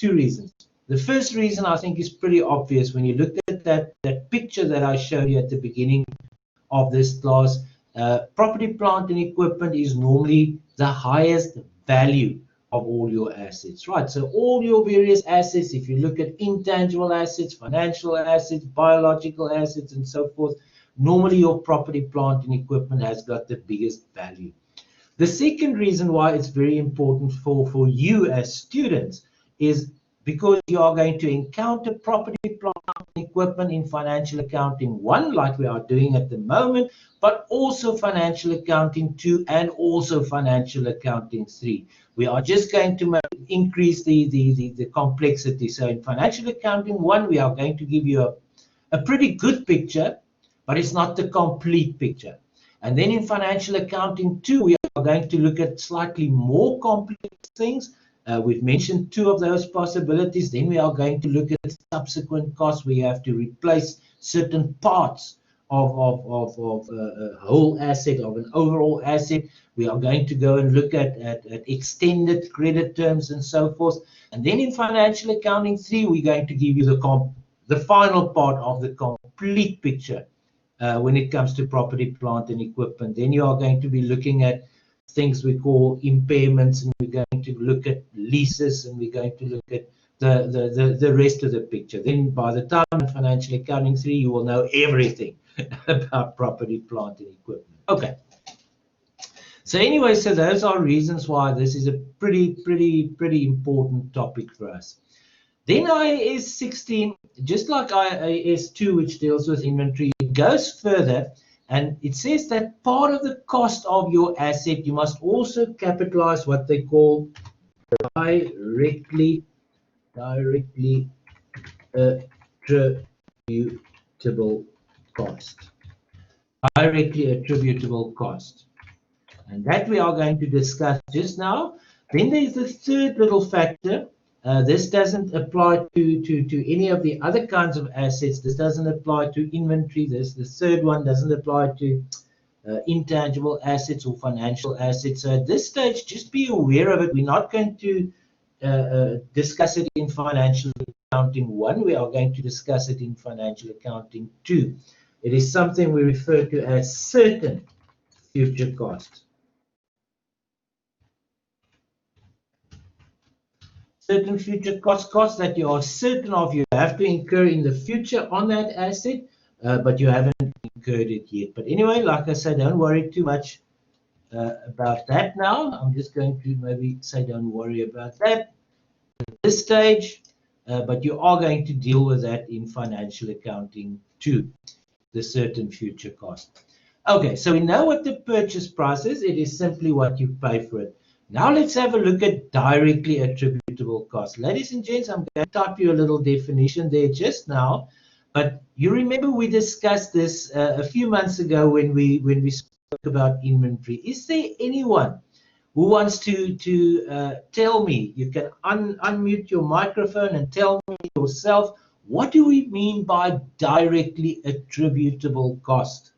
The first reason I think is pretty obvious when you look at that picture that I showed you at the beginning of this class. Property, plant, and equipment is normally the highest value of all your assets, right? So all your various assets, if you look at intangible assets, financial assets, biological assets, and so forth, normally your property, plant, and equipment has got the biggest value. The second reason why it's very important for you as students is because you are going to encounter property, plant, and equipment in financial accounting 1, like we are doing at the moment, but also financial accounting 2 and also financial accounting 3. We are just going to increase the complexity. So in financial accounting 1, we are going to give you a pretty good picture, but it's not the complete picture. And then in financial accounting 2, we are going to look at slightly more complex things. We've mentioned 2 of those possibilities. Then we are going to look at subsequent costs. We have to replace certain parts of a whole asset, of an overall asset. We are going to go and look at extended credit terms and so forth. And then in financial accounting 3, we're going to give you the final part of the complete picture when it comes to property, plant, and equipment. Then you are going to be looking at things we call impairments, and we're going to look at leases, and we're going to look at the rest of the picture. Then by the time in Financial Accounting 3, you will know everything about property, plant, and equipment. Okay. So anyway, so those are reasons why this is a pretty important topic for us. Then IAS 16, just like IAS 2, which deals with inventory, it goes further, and it says that part of the cost of your asset, you must also capitalize what they call directly attributable cost. Directly attributable cost. And that we are going to discuss just now. Then there's the third little factor. This doesn't apply to any of the other kinds of assets. This doesn't apply to inventory. The third one doesn't apply to intangible assets or financial assets. So at this stage, just be aware of it. We're not going to discuss it in Financial Accounting 1. We are going to discuss it in Financial Accounting 2. It is something we refer to as certain future costs. Certain future costs that you are certain of you have to incur in the future on that asset, but you haven't incurred it yet. But anyway, like I said, don't worry too much about that now. I'm just going to maybe say don't worry about that at this stage, but you are going to deal with that in Financial Accounting 2, the certain future cost. Okay, so we know what the purchase price is. It is simply what you pay for it. Now let's have a look at directly attributable cost. Ladies and gents, I'm going to type you a little definition there just now, but you remember we discussed this a few months ago when we spoke about inventory. Is there anyone who wants to tell me? You can unmute your microphone and tell me yourself, what do we mean by directly attributable cost?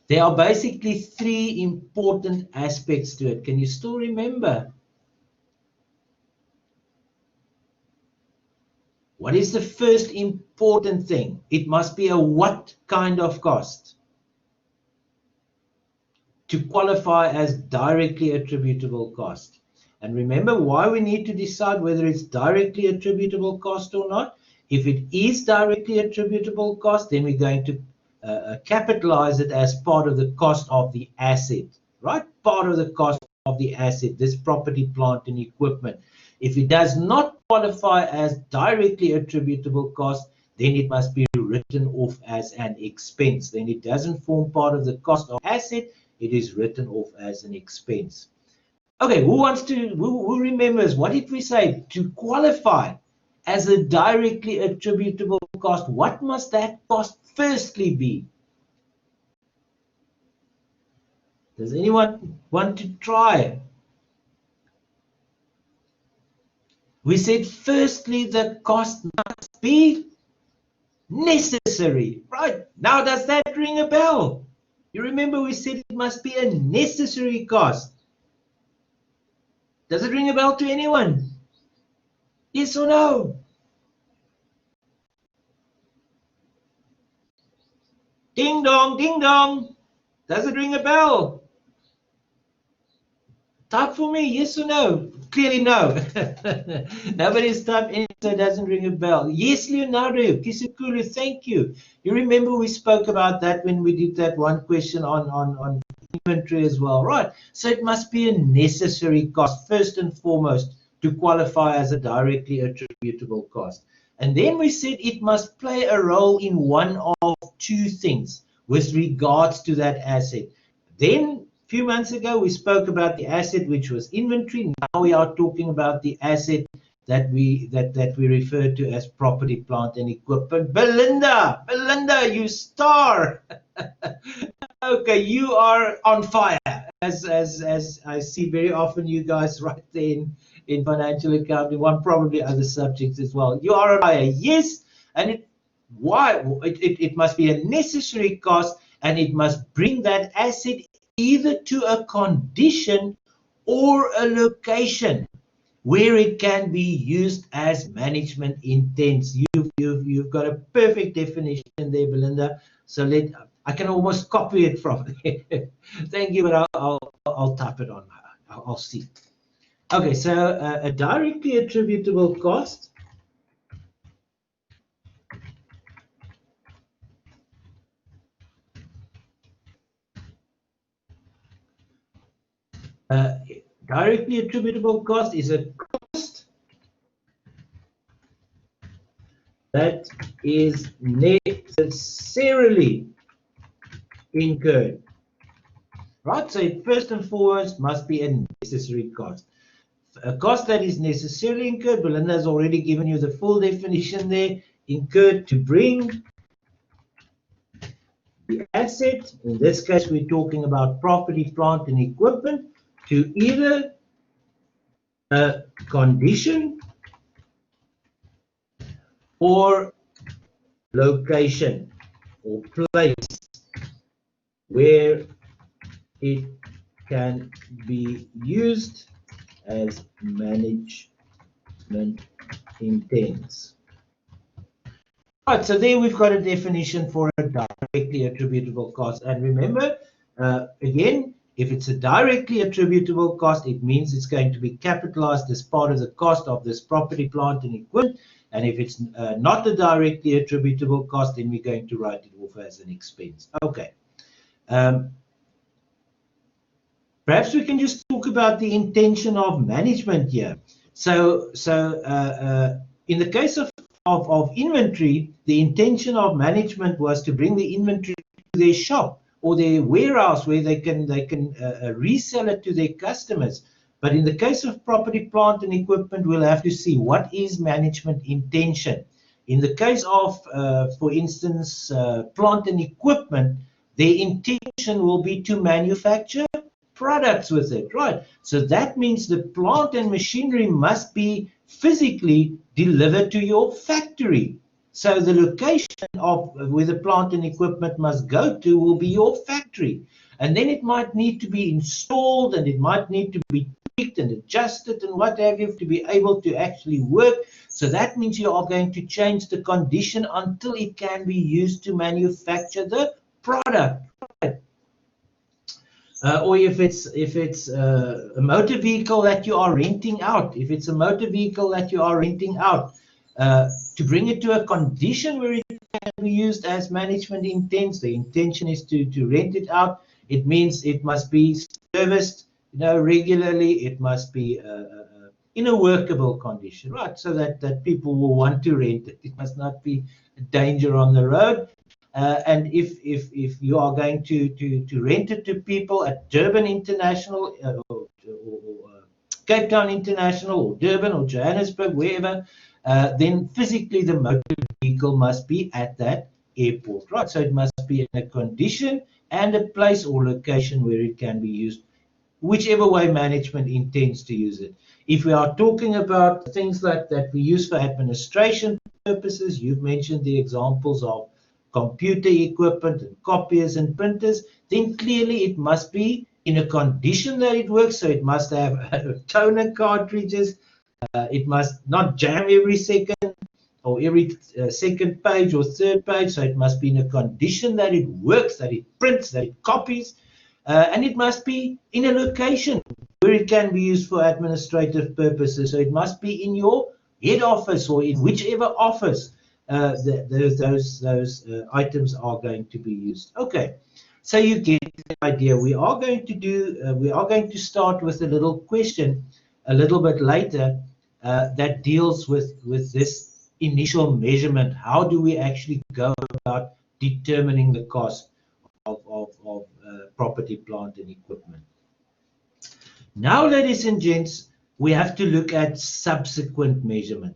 There are basically three important aspects to it. Can you still remember? What is the first important thing? It must be a what kind of cost to qualify as directly attributable cost. And remember why we need to decide whether it's directly attributable cost or not. If it is directly attributable cost, then we're going to capitalize it as part of the cost of the asset, right? Part of the cost of the asset, this property, plant, and equipment. If it does not qualify as directly attributable cost, then it must be written off as an expense. Then it doesn't form part of the cost of asset, it is written off as an expense. Okay, who remembers, what did we say? To qualify as a directly attributable cost, what must that cost firstly be? Does anyone want to try? We said firstly the cost must be necessary, right? Now does that ring a bell? You remember we said it must be a necessary cost. Does it ring a bell to anyone? Yes or no? Ding dong, ding dong. Does it ring a bell? Type for me, yes or no? Clearly no. Nobody's typed in, so it doesn't ring a bell. Yes, Leonardo, Kisukulu, thank you. You remember we spoke about that when we did that one question on inventory as well, right? So it must be a necessary cost, first and foremost, to qualify as a directly attributable cost. And then we said it must play a role in one of two things with regards to that asset. Then a few months ago, we spoke about the asset, which was inventory. Now we are talking about the asset that we refer to as property, plant, and equipment. Belinda, you star. Okay, you are on fire. As I see very often, you guys right there in Financial Accounting 1, probably other subjects as well. You are on fire. Yes, and it must be a necessary cost, and it must bring that asset either to a condition or a location where it can be used as management intents. You've got a perfect definition there, Belinda. So I can almost copy it from there. Thank you, but I'll type it on. I'll see. Okay, so a directly attributable cost directly attributable cost is a cost that is necessarily incurred. Right, so it first and foremost must be a necessary cost. A cost that is necessarily incurred, Belinda has already given you the full definition there, incurred to bring the asset, in this case we're talking about property, plant and equipment, to either a condition or location or place where it can be used as management intents. Right, so there we've got a definition for a directly attributable cost. And remember, again, if it's a directly attributable cost, it means it's going to be capitalized as part of the cost of this property, plant, and equipment. And if it's not a directly attributable cost, then we're going to write it off as an expense. Okay. Perhaps we can just talk about the intention of management here. So in the case of inventory, the intention of management was to bring the inventory to their shop or their warehouse where they can resell it to their customers. But in the case of property, plant and equipment, we'll have to see what is management intention. In the case of, for instance, plant and equipment, their intention will be to manufacture products with it, right? So that means the plant and machinery must be physically delivered to your factory. So the location of where the plant and equipment must go to will be your factory. And then it might need to be installed and it might need to be tweaked and adjusted and what have you to be able to actually work. So that means you are going to change the condition until it can be used to manufacture the product. Or if it's a motor vehicle that you are renting out, to bring it to a condition where it can be used as management intents, the intention is to rent it out. It means it must be serviced, regularly. It must be in a workable condition, right? So that people will want to rent it. It must not be a danger on the road. And if you are going to rent it to people at Durban International or Cape Town International or Durban or Johannesburg, wherever, then physically the motor vehicle must be at that airport, right? So it must be in a condition and a place or location where it can be used, whichever way management intends to use it. If we are talking about things like that we use for administration purposes, you've mentioned the examples of computer equipment and copiers and printers, then clearly it must be in a condition that it works. So it must have toner cartridges. It must not jam every second or every second page or third page. So it must be in a condition that it works, that it prints, that it copies. And it must be in a location where it can be used for administrative purposes. So it must be in your head office or in whichever office those items are going to be used. Okay, so you get the idea. We are going to start with a little question a little bit later that deals with this initial measurement. How do we actually go about determining the cost of property, plant, and equipment? Now, ladies and gents, we have to look at subsequent measurement.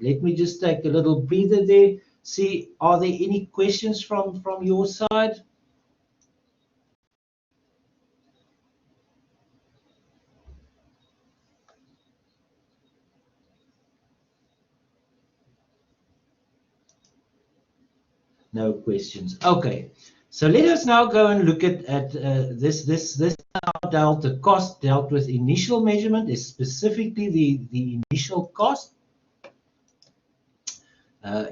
Let me just take a little breather there. See, are there any questions from your side? No questions. Okay, so let us now go and look at this the cost dealt with initial measurement is specifically the initial cost.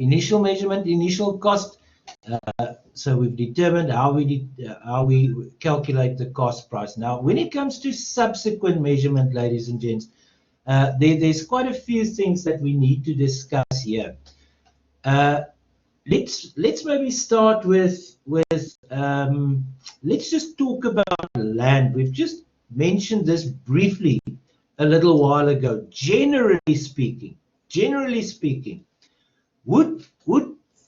Initial measurement, initial cost. So we've determined how we calculate the cost price. Now, when it comes to subsequent measurement, ladies and gents, there's quite a few things that we need to discuss here. Let's maybe start with let's just talk about land. We've just mentioned this briefly a little while ago. Generally speaking, would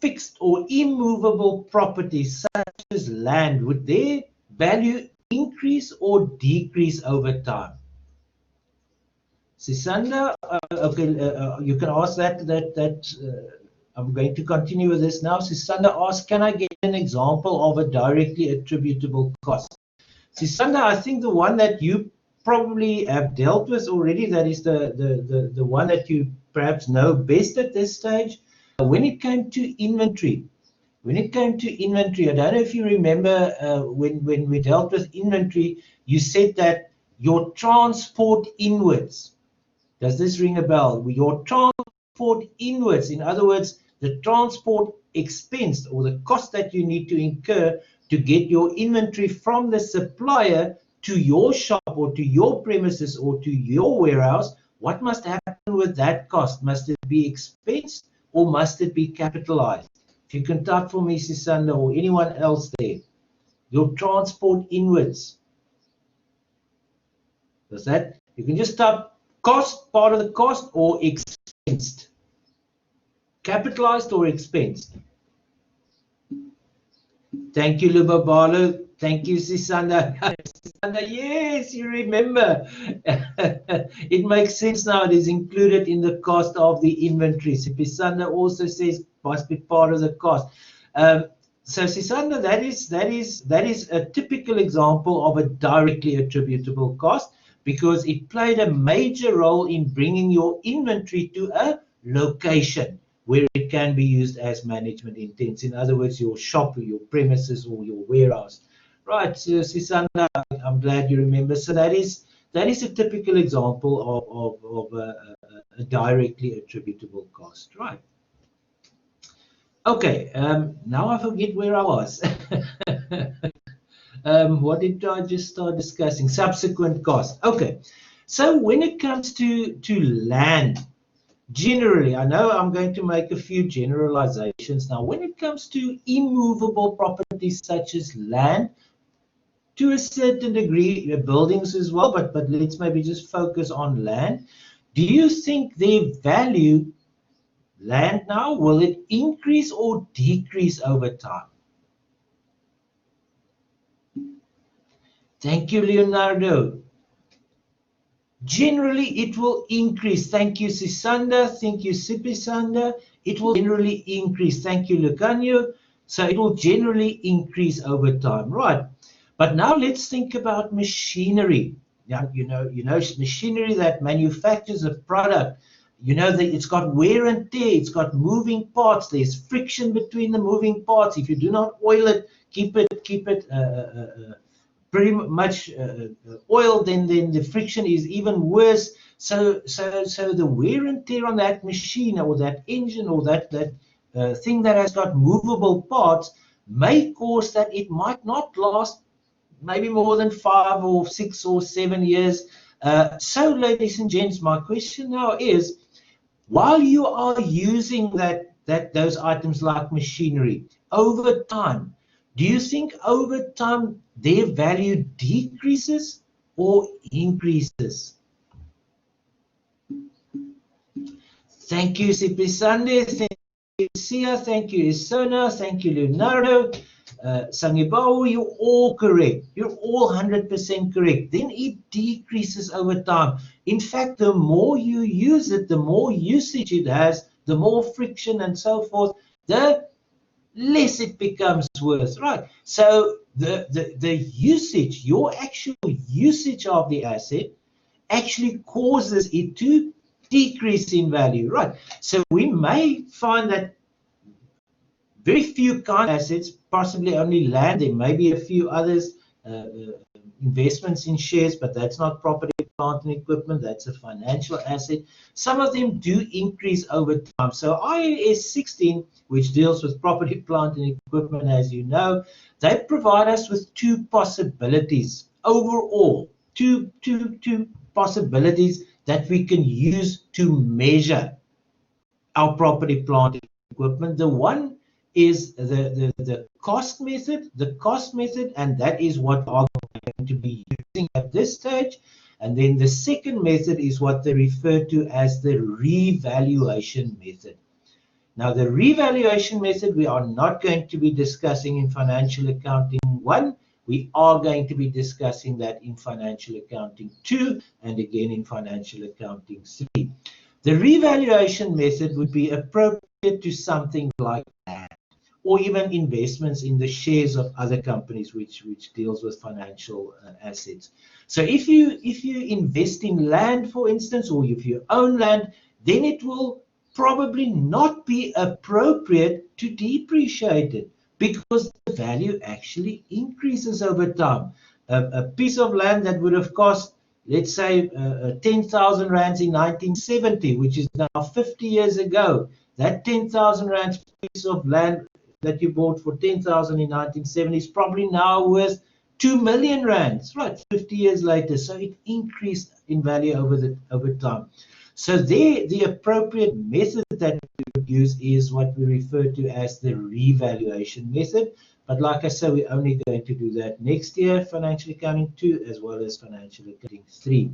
fixed or immovable properties such as land, would their value increase or decrease over time? Sisanda, okay, you can ask that. I'm going to continue with this now. Sisanda asks, can I get an example of a directly attributable cost? Sisanda, I think the one that you probably have dealt with already, that is the one that you perhaps know best at this stage. When it came to inventory, I don't know if you remember when we dealt with inventory, you said that your transport inwards, does this ring a bell? Your transport inwards, in other words, the transport expense or the cost that you need to incur to get your inventory from the supplier to your shop or to your premises or to your warehouse, what must happen with that cost? Must it be expensed or must it be capitalized? If you can type for me, Sisanda, or anyone else there, your transport inwards. Does that? You can just type cost, part of the cost, or expensed. Capitalized or expensed. Thank you, Lubabalo. Thank you, Sisanda. Sisanda, yes, you remember. It makes sense now. It is included in the cost of the inventory. Sisanda also says must be part of the cost. So Sisanda, that is a typical example of a directly attributable cost because it played a major role in bringing your inventory to a location where it can be used as management intents. In other words, your shop or your premises or your warehouse. Right, so Sisanda, I'm glad you remember. So that is a typical example of a directly attributable cost. Right. Okay, now I forget where I was. What did I just start discussing? Subsequent cost. Okay, so when it comes to land, generally, I know I'm going to make a few generalizations now. When it comes to immovable properties such as land, to a certain degree, buildings as well, but let's maybe just focus on land. Do you think their value, land now, will it increase or decrease over time? Thank you, Leonardo. Generally, it will increase. Thank you, Sisanda. Thank you, Sipisanda. It will generally increase. Thank you, Lucanio. So it will generally increase over time, right? But now let's think about machinery. Now, you know, machinery that manufactures a product. You know that it's got wear and tear. It's got moving parts. There's friction between the moving parts. If you do not oil it, keep it pretty much oiled, then the friction is even worse. So the wear and tear on that machine or that engine or that thing that has got movable parts may cause that it might not last maybe more than 5 or 6 or 7 years. So, ladies and gents, my question now is, while you are using those items like machinery over time, do you think over time their value decreases or increases? Thank you, Sipisande. Thank you, Sia. Thank you, Isona. Thank you, Leonardo. Sangibao, you're all correct. You're all 100% correct. Then it decreases over time. In fact, the more you use it, the more usage it has, the more friction and so forth, the less it becomes worth, right? So the usage, your actual usage of the asset actually causes it to decrease in value, right? So we may find that very few kind of assets, possibly only land, there may be a few others, investments in shares, but that's not property, plant and equipment. That's a financial asset. Some of them do increase over time. So IAS 16, which deals with property, plant and equipment, as you know, they provide us with two possibilities overall, two possibilities that we can use to measure our property, plant and equipment. The one is the cost method, and that is what I'm going to be using at this stage. And then the second method is what they refer to as the revaluation method. Now, the revaluation method we are not going to be discussing in Financial Accounting 1. We are going to be discussing that in Financial Accounting 2 and again in Financial Accounting 3. The revaluation method would be appropriate to something like land or even investments in the shares of other companies which deals with financial assets. So if you invest in land, for instance, or if you own land, then it will probably not be appropriate to depreciate it because the value actually increases over time. A piece of land that would have cost, let's say, 10,000 rands in 1970, which is now 50 years ago, that 10,000 rands piece of land that you bought for 10,000 in 1970 is probably now worth 2 million rands, right? 50 years later, so it increased in value over time. So the appropriate method that we would use is what we refer to as the revaluation method. But like I said, we're only going to do that next year, Financial Accounting 2, as well as Financial Accounting 3.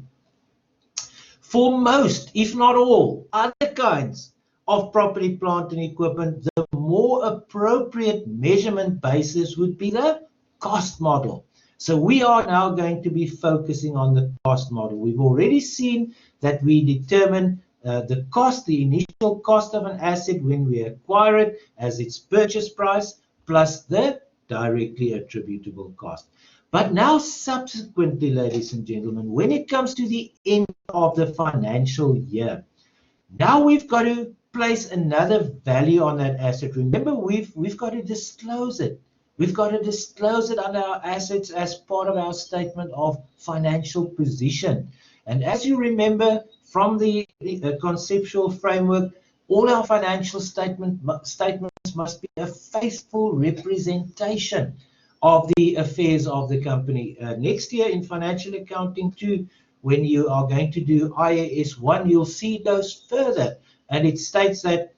For most, if not all, other kinds of property, plant and equipment, the more appropriate measurement basis would be the cost model. So we are now going to be focusing on the cost model. We've already seen that we determine the cost, the initial cost of an asset when we acquire it as its purchase price, plus the directly attributable cost. But now subsequently, ladies and gentlemen, when it comes to the end of the financial year, now we've got to place another value on that asset. Remember, we've got to disclose it. We've got to disclose it under our assets as part of our statement of financial position. And as you remember from the conceptual framework, all our financial statements must be a faithful representation of the affairs of the company. Next year in Financial Accounting 2, when you are going to do IAS 1, you'll see those further. And it states that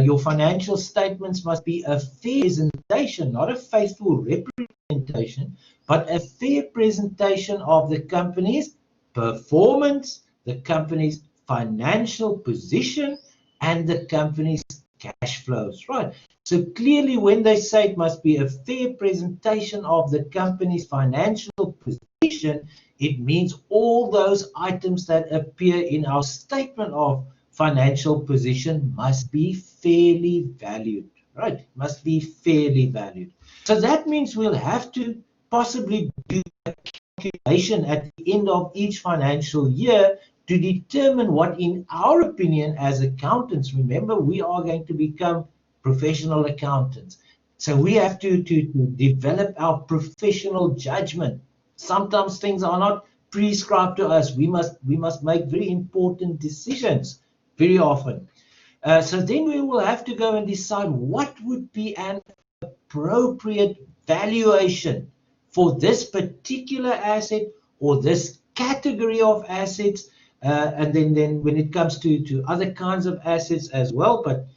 your financial statements must be a fair presentation, not a faithful representation, but a fair presentation of the company's performance, the company's financial position, and the company's cash flows, right? So clearly when they say it must be a fair presentation of the company's financial position, it means all those items that appear in our statement of financial position must be fairly valued, right? Must be fairly valued. So that means we'll have to possibly do a calculation at the end of each financial year to determine what, in our opinion, as accountants, remember, we are going to become professional accountants. So we have to develop our professional judgment. Sometimes things are not prescribed to us. We must make very important decisions very often. So then we will have to go and decide what would be an appropriate valuation for this particular asset or this category of assets. And then when it comes to other kinds of assets as well, but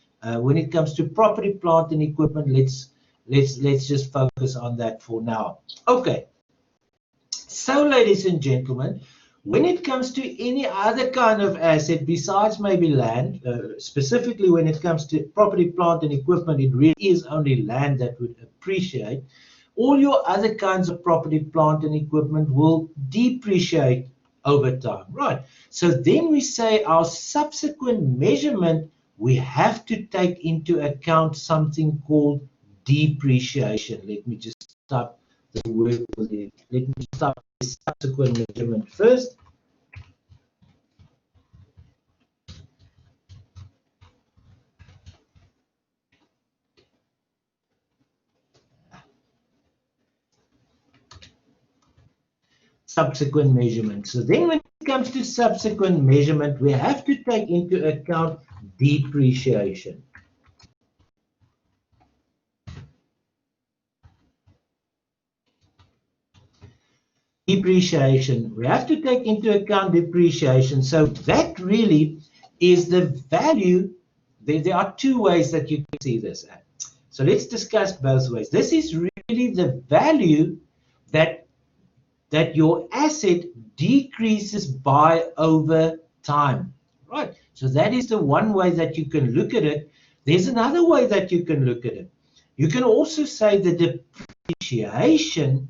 when it comes to property, plant and equipment, let's just focus on that for now. Okay. So, ladies and gentlemen, when it comes to any other kind of asset besides maybe land, specifically when it comes to property, plant and equipment, it really is only land that would appreciate. All your other kinds of property, plant and equipment will depreciate over time, right? So then we say our subsequent measurement, we have to take into account something called depreciation. Let me just stop the word with it. Let me start the subsequent measurement first. subsequent measurement. So then when it comes to subsequent measurement, we have to take into account depreciation. Depreciation. We have to take into account depreciation. So that really is the value. There are two ways that you can see this at. So let's discuss both ways. This is really the value that your asset decreases by over time, right? So that is the one way that you can look at it. There's another way that you can look at it. You can also say the depreciation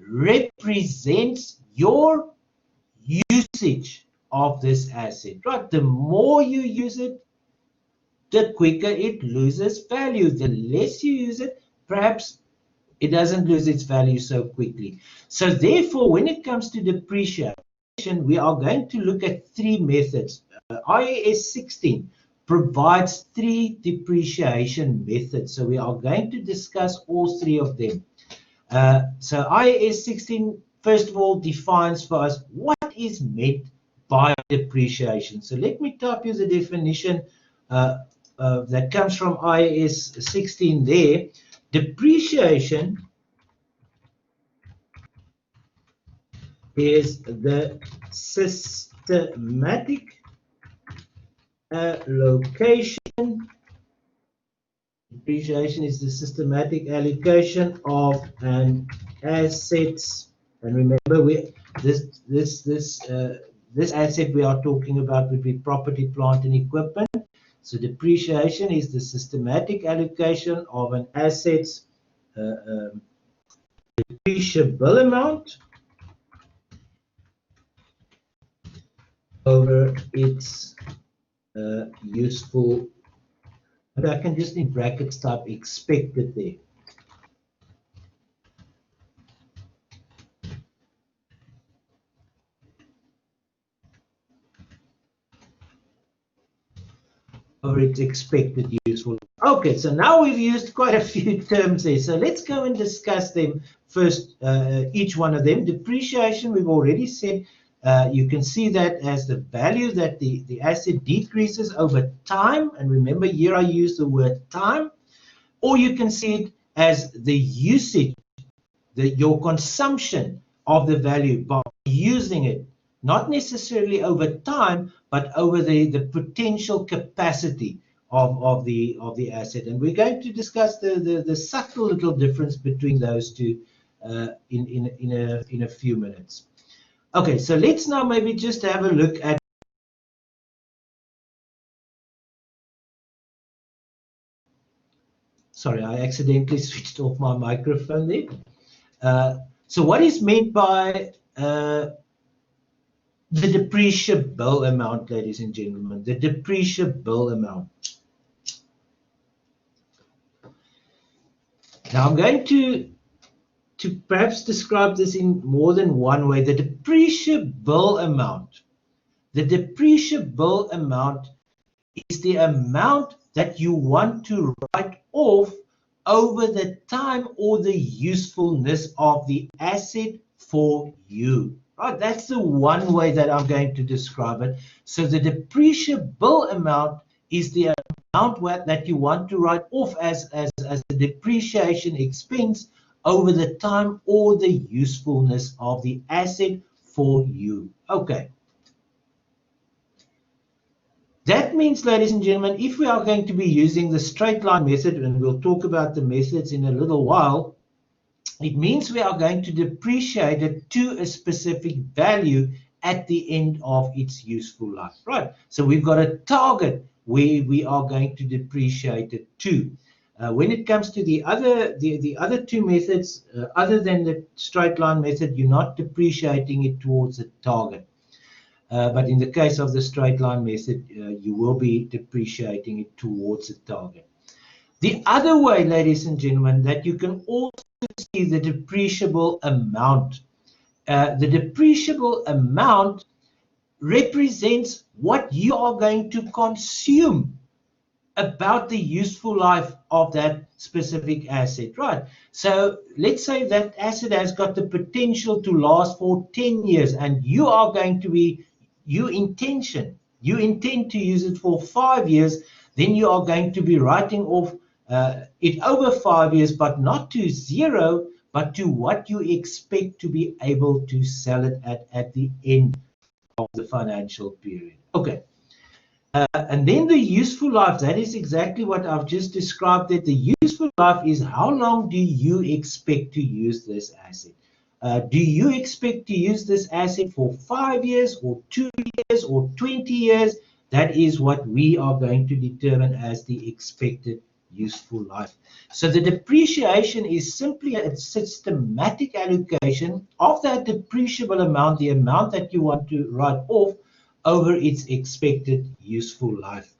represents your usage of this asset, right? The more you use it, the quicker it loses value. The less you use it, perhaps it doesn't lose its value so quickly. So therefore, when it comes to depreciation, we are going to look at three methods. IAS 16 provides three depreciation methods. So we are going to discuss all three of them. So IAS 16, first of all, defines for us what is meant by depreciation. So let me type you the definition that comes from IAS 16 there. Depreciation is the systematic allocation. Depreciation is the systematic allocation of an assets. And remember, this asset we are talking about would be property, plant, and equipment. So depreciation is the systematic allocation of an asset's depreciable amount over its useful. But I can just in brackets type expected there. Or its expected useful. Okay, so now we've used quite a few terms there. So let's go and discuss them first, each one of them. Depreciation, we've already said, you can see that as the value that the asset decreases over time. And remember, here I use the word time. Or you can see it as the usage, your consumption of the value by using it. Not necessarily over time, but over the potential capacity of the asset. And we're going to discuss the subtle little difference between those two in a few minutes. Okay, so let's now maybe just have a look at. Sorry, I accidentally switched off my microphone there. So what is meant by the depreciable amount, ladies and gentlemen, the depreciable amount. Now I'm going to perhaps describe this in more than one way. The depreciable amount is the amount that you want to write off over the time or the usefulness of the asset for you. Right, that's the one way that I'm going to describe it. So the depreciable amount is the amount that you want to write off as a depreciation expense over the time or the usefulness of the asset for you. Okay. That means, ladies and gentlemen, if we are going to be using the straight line method, and we'll talk about the methods in a little while, it means we are going to depreciate it to a specific value at the end of its useful life, right? So we've got a target where we are going to depreciate it to. When it comes to the other two methods, other than the straight line method, you're not depreciating it towards a target. But in the case of the straight line method, you will be depreciating it towards a target. The other way, ladies and gentlemen, that you can also see the depreciable amount. The depreciable amount represents what you are going to consume about the useful life of that specific asset, right? So let's say that asset has got the potential to last for 10 years, and you are going to be, you intend to use it for 5 years, then you are going to be writing off it over 5 years, but not to zero, but to what you expect to be able to sell it at the end of the financial period. Okay. And then the useful life, that is exactly what I've just described. That the useful life is how long do you expect to use this asset? Do you expect to use this asset for 5 years or 2 years or 20 years? That is what we are going to determine as the expected useful life. So the depreciation is simply a systematic allocation of that depreciable amount, the amount that you want to write off, over its expected useful life.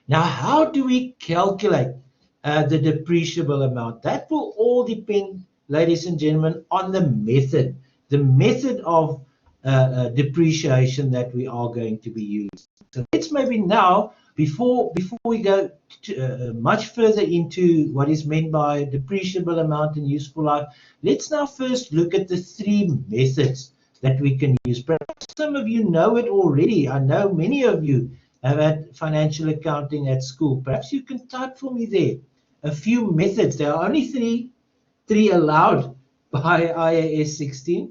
Now, how do we calculate the depreciable amount? That will all depend, ladies and gentlemen, on the method of depreciation that we are going to be using. So let's maybe now, before we go much further into what is meant by depreciable amount and useful life, let's now first look at the three methods that we can use. Perhaps some of you know it already. I know many of you have had financial accounting at school. Perhaps you can type for me there a few methods. There are only three allowed by IAS 16.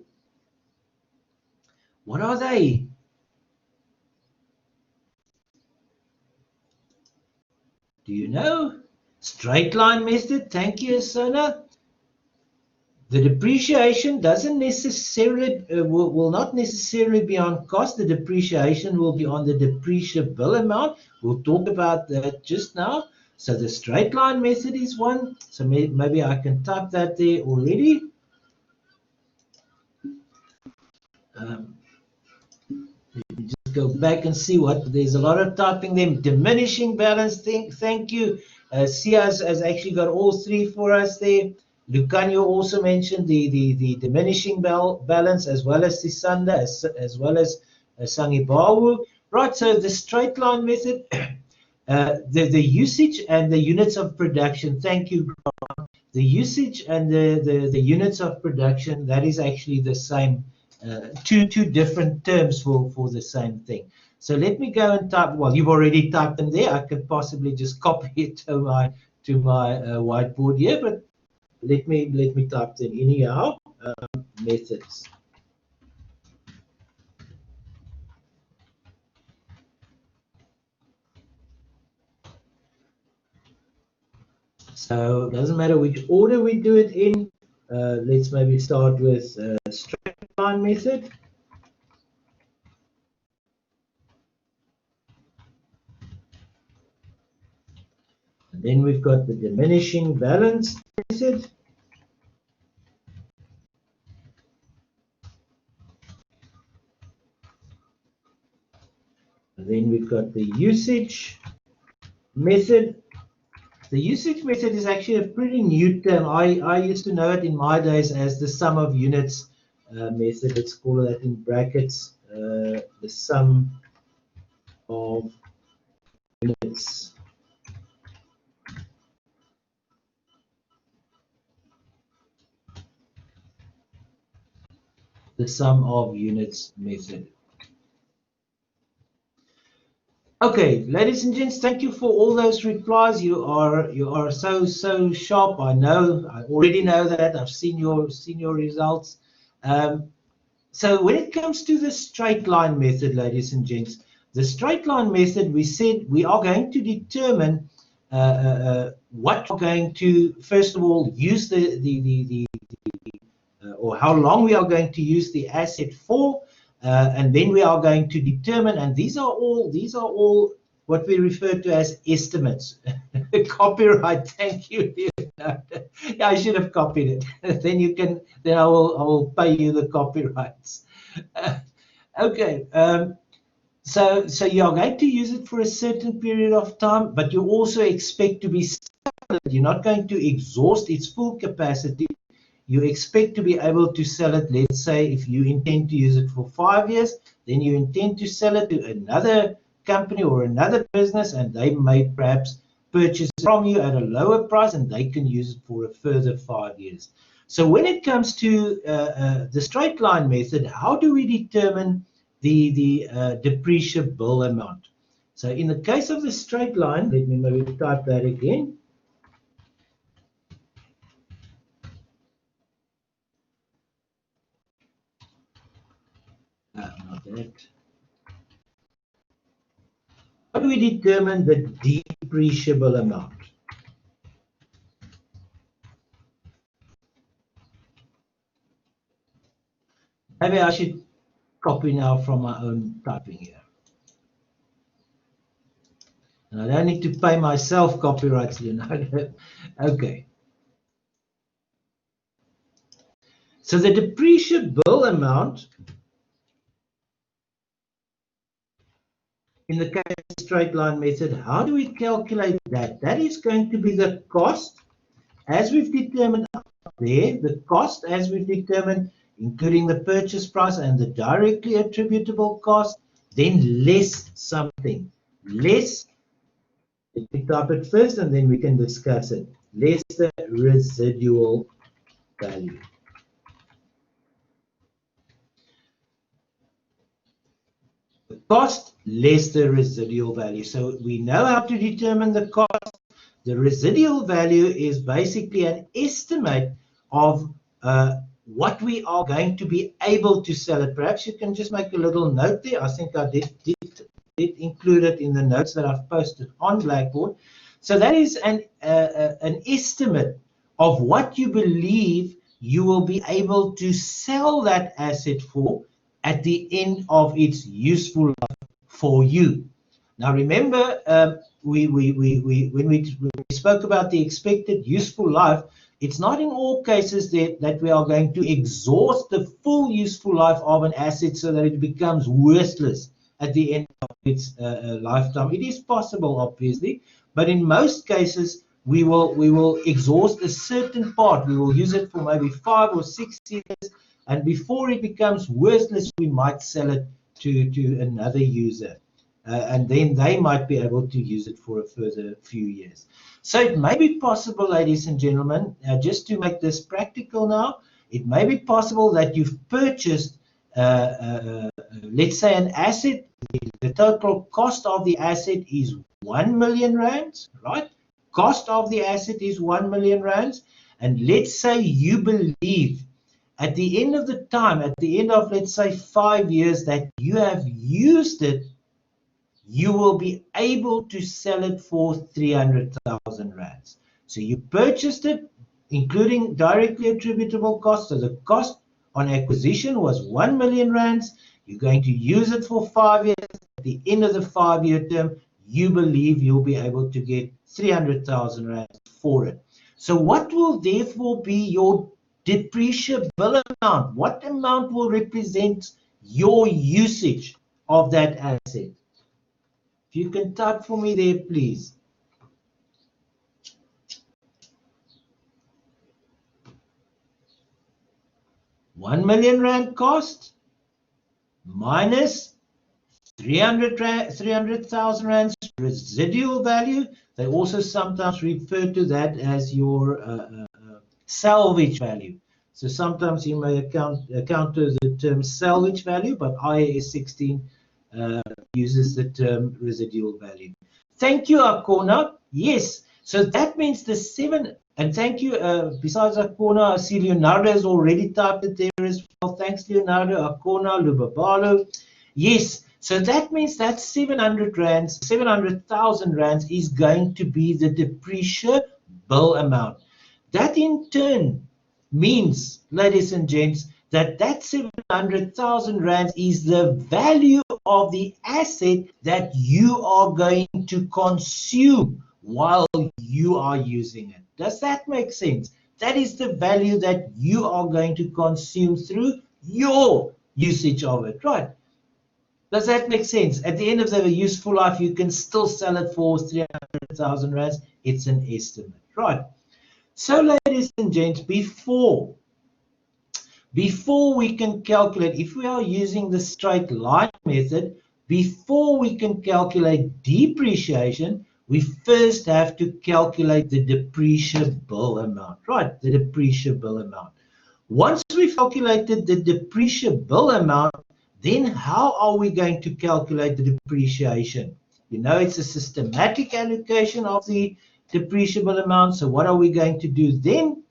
What are they? Do you know? Straight line method. Thank you, Asona. The depreciation doesn't necessarily will not necessarily be on cost. The depreciation will be on the depreciable amount. We'll talk about that just now. So the straight line method is one. So maybe I can type that there already. Let me just go back and see what there's a lot of typing there. Diminishing balance. Thank you. Sia has actually got all three for us there. Lucanio also mentioned the diminishing balance, as well as Sisanda, as well as Sangibawu. Right, so the straight line method, the usage and the units of production. Thank you, Grant. The usage and the units of production, that is actually the same, two different terms for the same thing. So let me go and type. Well, you've already typed them there. I could possibly just copy it to my whiteboard here, but let me type them anyhow. Methods. So it doesn't matter which order we do it in. Let's maybe start with straight line method. And then we've got the diminishing balance method. And then we've got the usage method. The usage method is actually a pretty new term. I used to know it in my days as the sum of units method. Let's call that in brackets, the sum of units. The sum of units method. Okay, ladies and gents, thank you for all those replies. You are so sharp. I already know that. I've seen your results. So when it comes to the straight line method, ladies and gents, the straight line method, we said we are going to determine what we're going to first of all use or how long we are going to use the asset for. And then we are going to determine, and these are all what we refer to as estimates. Copyright, thank you. Yeah, I should have copied it. Then I will pay you the copyrights. Okay. So you are going to use it for a certain period of time, but you also expect to be selling it. You're not going to exhaust its full capacity. You expect to be able to sell it. Let's say if you intend to use it for 5 years, then you intend to sell it to another company or another business, and they may perhaps purchase from you at a lower price, and they can use it for a further 5 years. So when it comes to the straight line method, how do we determine the depreciable amount? So in the case of the straight line, let me maybe type that again. Not that. How do we determine the depreciable amount? Maybe I should copy now from my own typing here. And I don't need to pay myself copyrights, Leonardo. Okay. So the depreciable amount in the case of straight line method, how do we calculate that? That is going to be the cost as we've determined up there, the cost as we've determined, including the purchase price and the directly attributable cost, then less something. Less, let me type it first and then we can discuss it. Less the residual value. The cost less the residual value. So we know how to determine the cost. The residual value is basically an estimate of what we are going to be able to sell it. Perhaps you can just make a little note there. I think I did include it in the notes that I've posted on Blackboard. So that is an estimate of what you believe you will be able to sell that asset for at the end of its useful life for you. Now remember, when we spoke about the expected useful life, it's not in all cases that we are going to exhaust the full useful life of an asset so that it becomes worthless at the end of its lifetime. It is possible, obviously, but in most cases, we will exhaust a certain part. We will use it for maybe 5 or 6 years, and before it becomes worthless, we might sell it to another user. And then they might be able to use it for a further few years. So it may be possible, ladies and gentlemen, just to make this practical now, it may be possible that you've purchased, let's say, an asset. The total cost of the asset is 1 million rands, right? Cost of the asset is 1 million rands. And let's say you believe at the end of the time, at the end of, let's say, 5 years, that you have used it, you will be able to sell it for 300,000 rands. So you purchased it, including directly attributable costs. So the cost on acquisition was 1 million rands. You're going to use it for 5 years. At the end of the 5-year term, you believe you'll be able to get 300,000 rands for it. So what will therefore be your depreciable amount? What amount will represent your usage of that asset? If you can type for me there, please. R1 million cost minus 300,000 rands residual value. They also sometimes refer to that as your salvage value. So sometimes you may encounter the term salvage value, but IAS 16 uses the term residual value. Thank you, Akona. Yes, so that means the 7, and thank you, besides Akona, I see Leonardo has already typed it there as well. Thanks, Leonardo, Akona, Lubabalo. Yes, so that means that 700,000 rands is going to be the depreciable amount. That in turn means, ladies and gents, that 700,000 rands is the value of the asset that you are going to consume while you are using it. Does that make sense? That is the value that you are going to consume through your usage of it, right? Does that make sense? At the end of the useful life, you can still sell it for 300,000 rands. It's an estimate, right? So, ladies and gents, before we can calculate, if we are using the straight line method, before we can calculate depreciation, we first have to calculate the depreciable amount, right? The depreciable amount. Once we've calculated the depreciable amount, then how are we going to calculate the depreciation? You know, it's a systematic allocation of the depreciable amount. So what are we going to do then?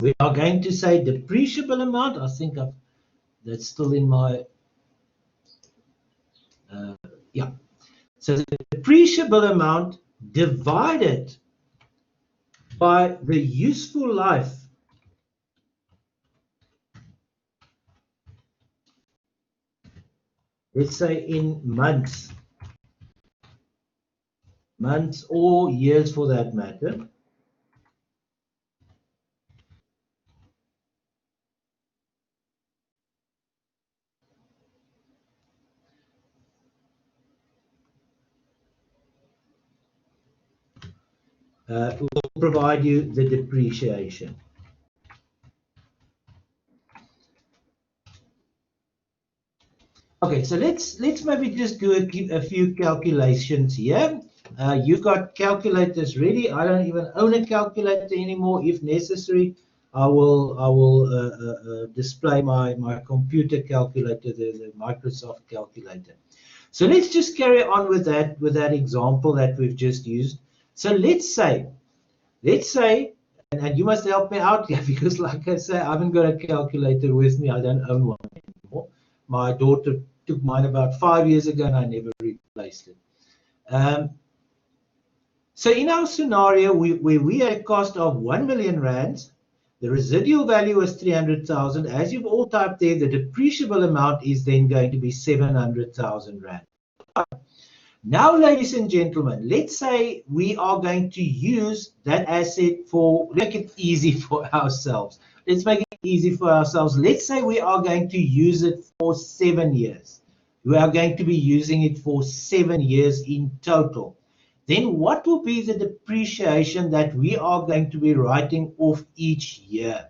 We are going to say depreciable amount. I think that's still in my, yeah. So the depreciable amount divided by the useful life let's say in months or years for that matter. Will provide you the depreciation. Okay, so let's maybe just do a few calculations here. You've got calculators ready. I don't even own a calculator anymore. If necessary, I will display my computer calculator, the Microsoft calculator. So let's just carry on with that example that we've just used. So let's say, and you must help me out here because, like I say, I haven't got a calculator with me. I don't own one anymore. My daughter took mine about 5 years ago, and I never replaced it. So in our scenario, we had a cost of 1 million rands. The residual value was 300,000. As you've all typed there, the depreciable amount is then going to be 700,000 rand. Now, ladies and gentlemen, let's say we are going to use that asset make it easy for ourselves. Let's make it easy for ourselves. Let's say we are going to use it for 7 years. We are going to be using it for 7 years in total. Then what will be the depreciation that we are going to be writing off each year?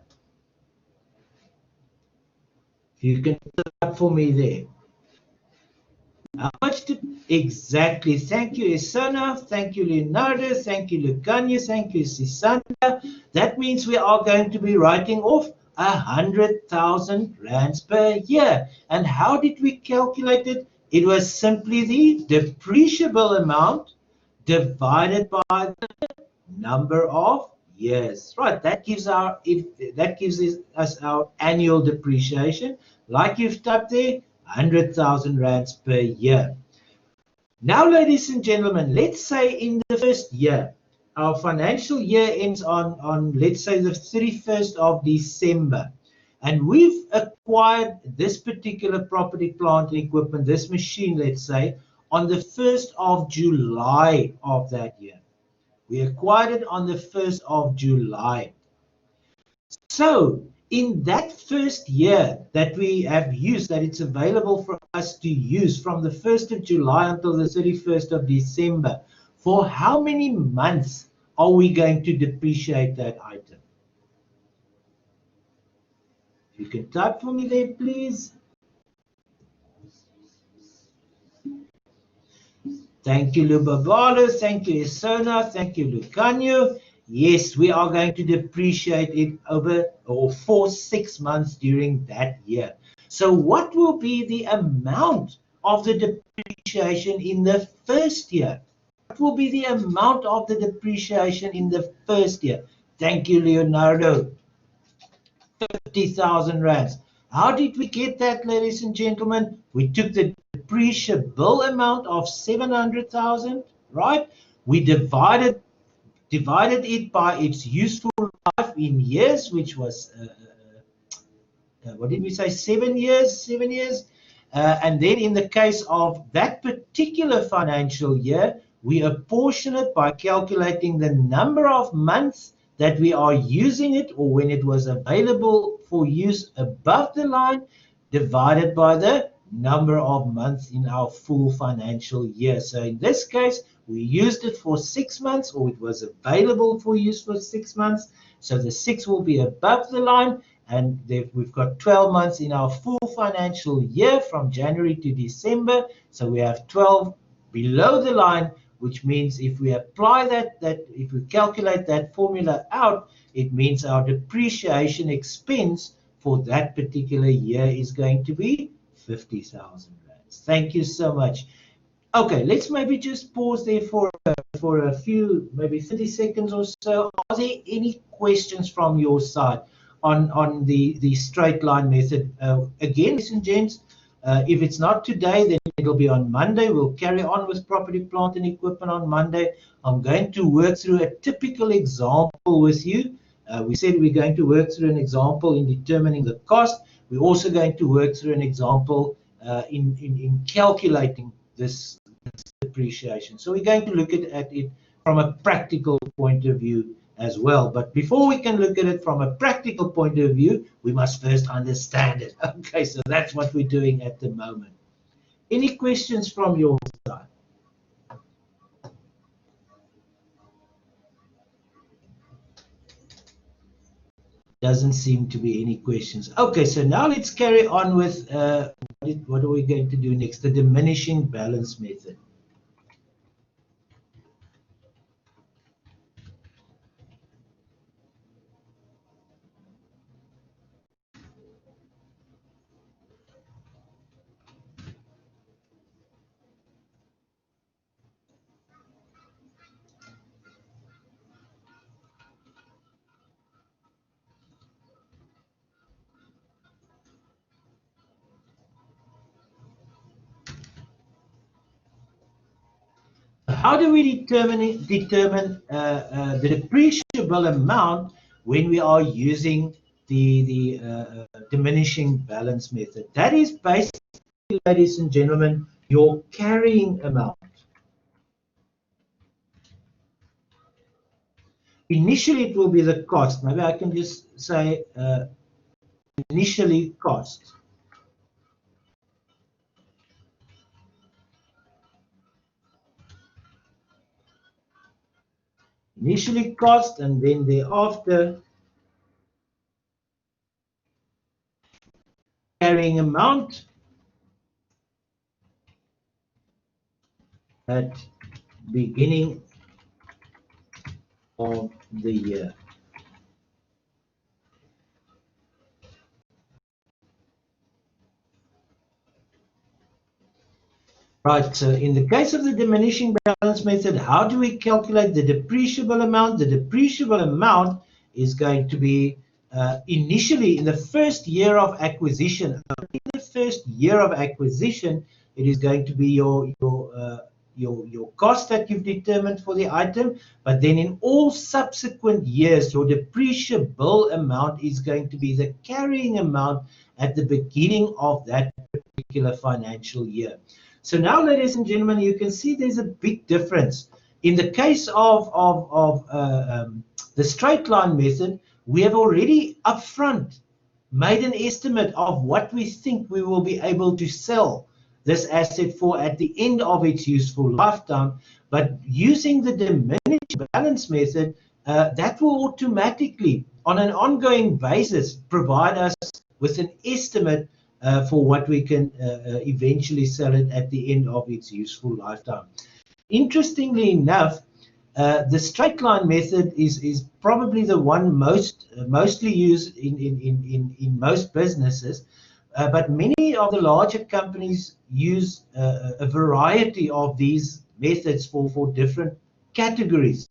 If you can type for me there. How much exactly? Thank you, Isona. Thank you, Leonardo. Thank you, Lucania. Thank you, Sisanda. That means we are going to be writing off 100,000 rands per year. And how did we calculate it? It was simply the depreciable amount divided by the number of years. Right. That gives us our annual depreciation. Like you've typed there, 100,000 rands per year. Now, ladies and gentlemen, let's say in the first year, our financial year ends on let's say the 31st of December, and we've acquired this particular property, plant, and equipment, this machine, let's say, on the 1st of July of that year. We acquired it on the 1st of July. So in that first year that we have used, that it's available for us to use from the 1st of July until the 31st of December, for how many months are we going to depreciate that item? If you can type for me there, please. Thank you, Lubabalo. Thank you, Isona. Thank you, Lucanio. Yes, we are going to depreciate it for 6 months during that year. So what will be the amount of the depreciation in the first year? What will be the amount of the depreciation in the first year? Thank you, Leonardo. 50,000 rands. How did we get that, ladies and gentlemen? We took the depreciable amount of 700,000, right? We divided it by its useful life in years, which was, what did we say, 7 years? 7 years. And then in the case of that particular financial year, we apportion it by calculating the number of months that we are using it, or when it was available for use above the line, divided by the number of months in our full financial year. So in this case, we used it for 6 months, or it was available for use for 6 months. So the 6 will be above the line, and we've got 12 months in our full financial year from January to December. So we have 12 below the line, which means if we apply if we calculate that formula out, it means our depreciation expense for that particular year is going to be 50,000 rands. Thank you so much. Okay, let's maybe just pause there for a few, maybe 30 seconds or so. Are there any questions from your side on the straight line method? Again, ladies and gents, if it's not today, then it'll be on Monday. We'll carry on with property, plant, and equipment on Monday. I'm going to work through a typical example with you. We said we're going to work through an example in determining the cost. We're also going to work through an example in calculating this depreciation. So we're going to look at it from a practical point of view as well. But before we can look at it from a practical point of view, we must first understand it. Okay, so that's what we're doing at the moment. Any questions from your side? Doesn't seem to be any questions. Okay, so now let's carry on with what are we going to do next? The diminishing balance method. How do we determine the depreciable amount when we are using the diminishing balance method? That is basically, ladies and gentlemen, your carrying amount. Initially, it will be the cost. Maybe I can just say initially cost. Initially cost, and then thereafter carrying amount at beginning of the year. Right, so in the case of the diminishing balance method, how do we calculate the depreciable amount? The depreciable amount is going to be initially in the first year of acquisition. In the first year of acquisition, it is going to be your cost that you've determined for the item, but then in all subsequent years, your depreciable amount is going to be the carrying amount at the beginning of that particular financial year. So now, ladies and gentlemen, you can see there's a big difference. In the case of the straight line method, we have already upfront made an estimate of what we think we will be able to sell this asset for at the end of its useful lifetime. But using the diminishing balance method, that will automatically, on an ongoing basis, provide us with an estimate for what we can eventually sell it at the end of its useful lifetime. Interestingly enough, the straight line method is probably the one mostly used in most businesses, but many of the larger companies use a variety of these methods for different categories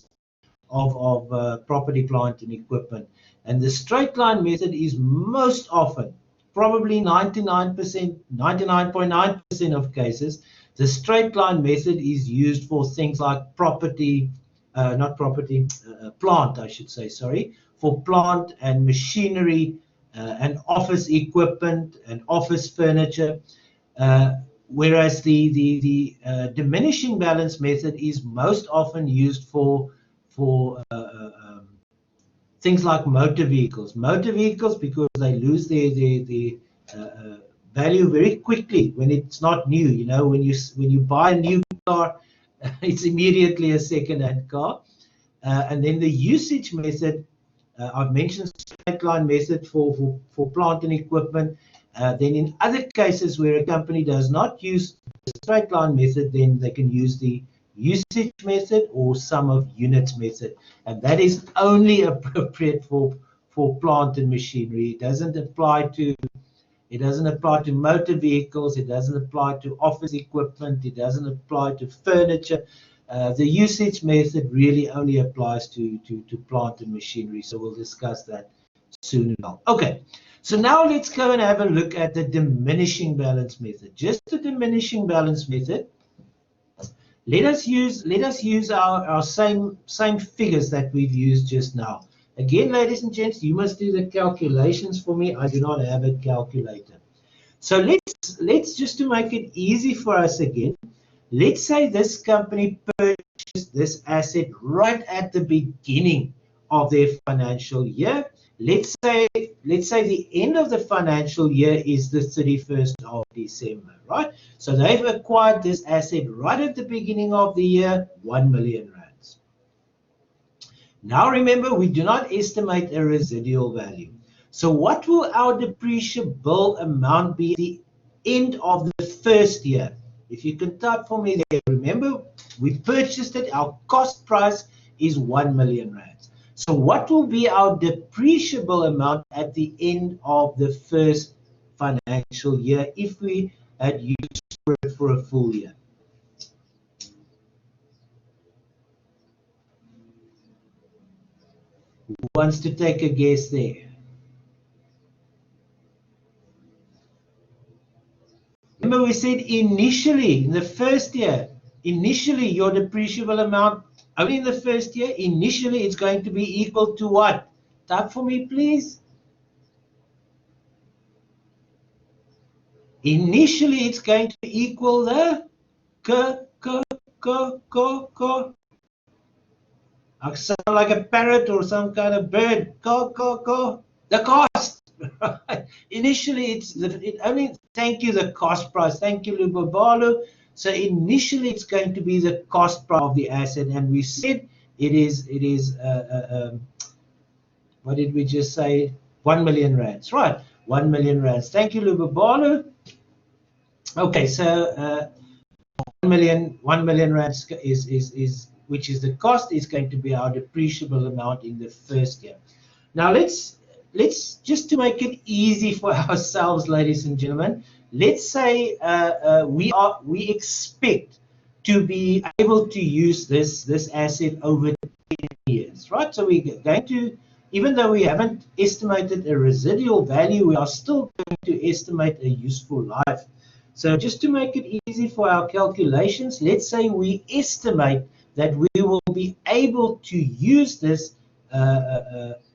of property, plant, and equipment. And the straight line method is most often, probably 99.9% of cases, the straight line method is used for things like property, plant, I should say, sorry, for plant and machinery and office equipment and office furniture, whereas the diminishing balance method is most often used for things like motor vehicles. Motor vehicles, because they lose their value very quickly when it's not new. You know, when you buy a new car, it's immediately a second-hand car. And then the usage method, I've mentioned straight line method for plant and equipment. Then in other cases where a company does not use the straight line method, then they can use the usage method or sum of units method, and that is only appropriate for plant and machinery. It doesn't apply to motor vehicles. It doesn't apply to office equipment. It doesn't apply to furniture. The usage method really only applies to plant and machinery. So we'll discuss that soon enough. Okay, so now let's go and have a look at the diminishing balance method. Just the diminishing balance method. Let us use our same figures that we've used just now. Again, ladies and gents, you must do the calculations for me. I do not have a calculator. So let's just to make it easy for us again, let's say this company purchased this asset right at the beginning of their financial year. Let's say the end of the financial year is the 31st of December, right? So they've acquired this asset right at the beginning of the year, 1 million rands. Now remember, we do not estimate a residual value. So what will our depreciable amount be at the end of the first year? If you can type for me there, remember, we purchased it, our cost price is 1 million rands. So what will be our depreciable amount at the end of the first financial year if we had used it for a full year? Who wants to take a guess there? Remember we said initially, in the first year, initially your depreciable amount, only in the first year, initially it's going to be equal to what? Type for me, please. Initially it's going to equal the I sound like a parrot or some kind of bird. The cost. Right? Initially, it only. Thank you, the cost price. Thank you, Lubabalu. So initially, it's going to be the cost price of the asset, and we said it is. What did we just say? 1 million rands, right? 1 million rands. Thank you, Lubabalu. Okay, so 1 million rands is which is the cost, is going to be our depreciable amount in the first year. Now let's just to make it easy for ourselves, ladies and gentlemen, let's say we expect to be able to use this asset over 10 years, right? So we're going to, even though we haven't estimated a residual value, we are still going to estimate a useful life. So just to make it easy for our calculations, let's say we estimate that we will be able to use this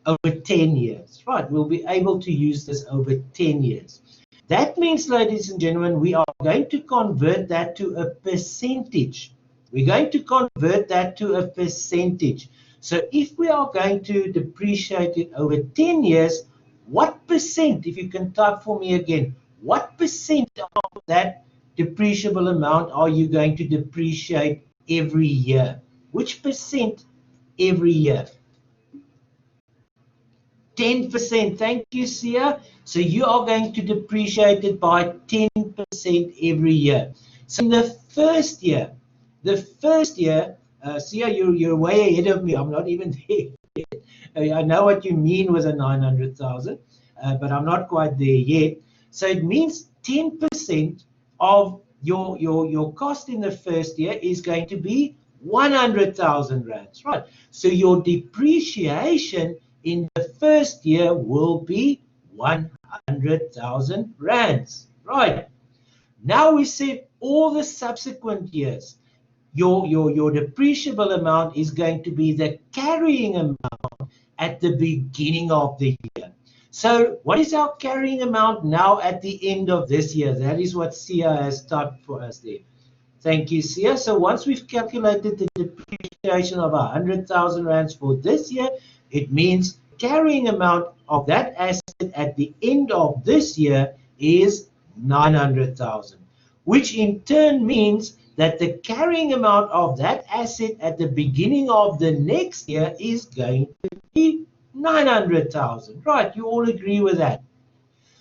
over 10 years, right? We'll be able to use this over 10 years. That means, ladies and gentlemen, we are going to convert that to a percentage. We're going to convert that to a percentage. So if we are going to depreciate it over 10 years, what percent, if you can type for me again, what percent of that depreciable amount are you going to depreciate every year? Which percent every year? 10%. Thank you, Sia. So you are going to depreciate it by 10% every year. So in the first year, Sia, you're way ahead of me. I'm not even there yet. I know what you mean with a 900,000, but I'm not quite there yet. So it means 10% of your cost in the first year is going to be 100,000 rands, right? So your depreciation in the first year will be 100,000 rands, right? Now we said all the subsequent years, your depreciable amount is going to be the carrying amount at the beginning of the year. So what is our carrying amount now at the end of this year? That is what Sia has typed for us there. Thank you, Sia. So once we've calculated the depreciation of 100,000 rands for this year, it means carrying amount of that asset at the end of this year is 900,000, which in turn means that the carrying amount of that asset at the beginning of the next year is going to be 900,000, right? You all agree with that.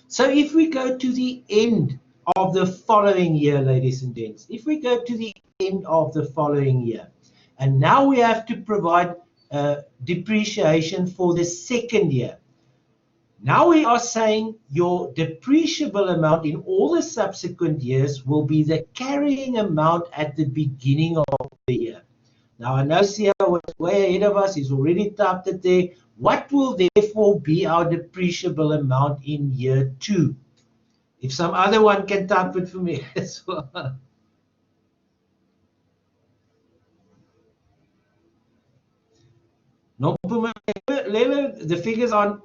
So if we go to the end of the following year, ladies and gents, if we go to the end of the following year. And now we have to provide depreciation for the second year. Now we are saying your depreciable amount in all the subsequent years will be the carrying amount at the beginning of the year. Now I know Sia was way ahead of us, he's already typed it there. What will therefore be our depreciable amount in year 2? If some other one can type it for me as well. The figures are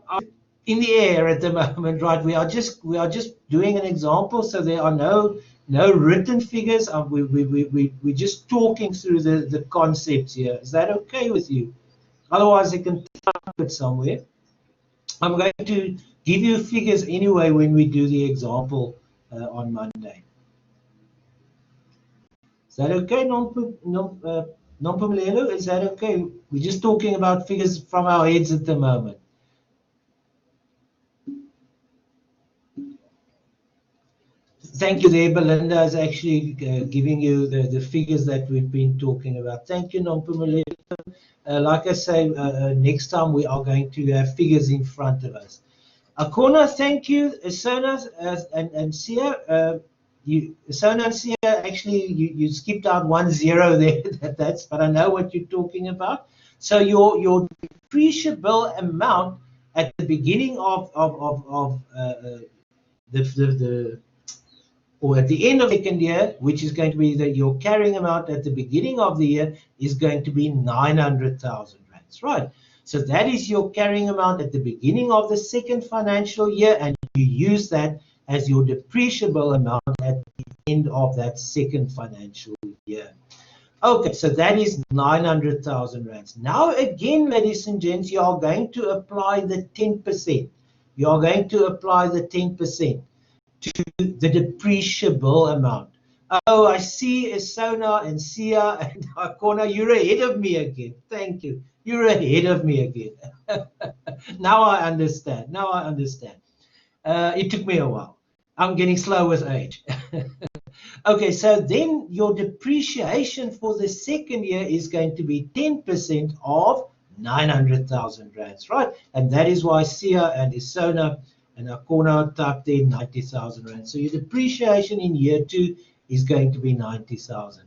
in the air at the moment, right? We are just doing an example, so there are no written figures. We're just talking through the concepts here. Is that okay with you? Otherwise, you can type it somewhere. I'm going to give you figures anyway when we do the example on Monday. Is that okay, Nompumelelo? Is that okay? We're just talking about figures from our heads at the moment. Thank you there. Belinda is actually giving you the figures that we've been talking about. Thank you, Nompumelelo. Like I say, next time we are going to have figures in front of us. Akona, thank you. Sona and Sia. Sona and Sia, actually, you skipped out 10 there. But I know what you're talking about. So your depreciable amount at the beginning of or at the end of the second year, which is going to be your carrying amount at the beginning of the year, is going to be 900,000 rands, right? So that is your carrying amount at the beginning of the second financial year, and you use that as your depreciable amount at the end of that second financial year. Okay, so that is 900,000 rands. Now again, ladies and gents, you are going to apply the 10%. You are going to apply the 10% to the depreciable amount. Oh, I see Sona and Sia and Akona, you're ahead of me again. Thank you. You're ahead of me again. Now I understand. It took me a while. I'm getting slow with age. Okay, so then your depreciation for the second year is going to be 10% of 900,000 rands, right? And that is why Sia and Isona and Akona typed there 90,000 rands. So your depreciation in year 2 is going to be 90,000.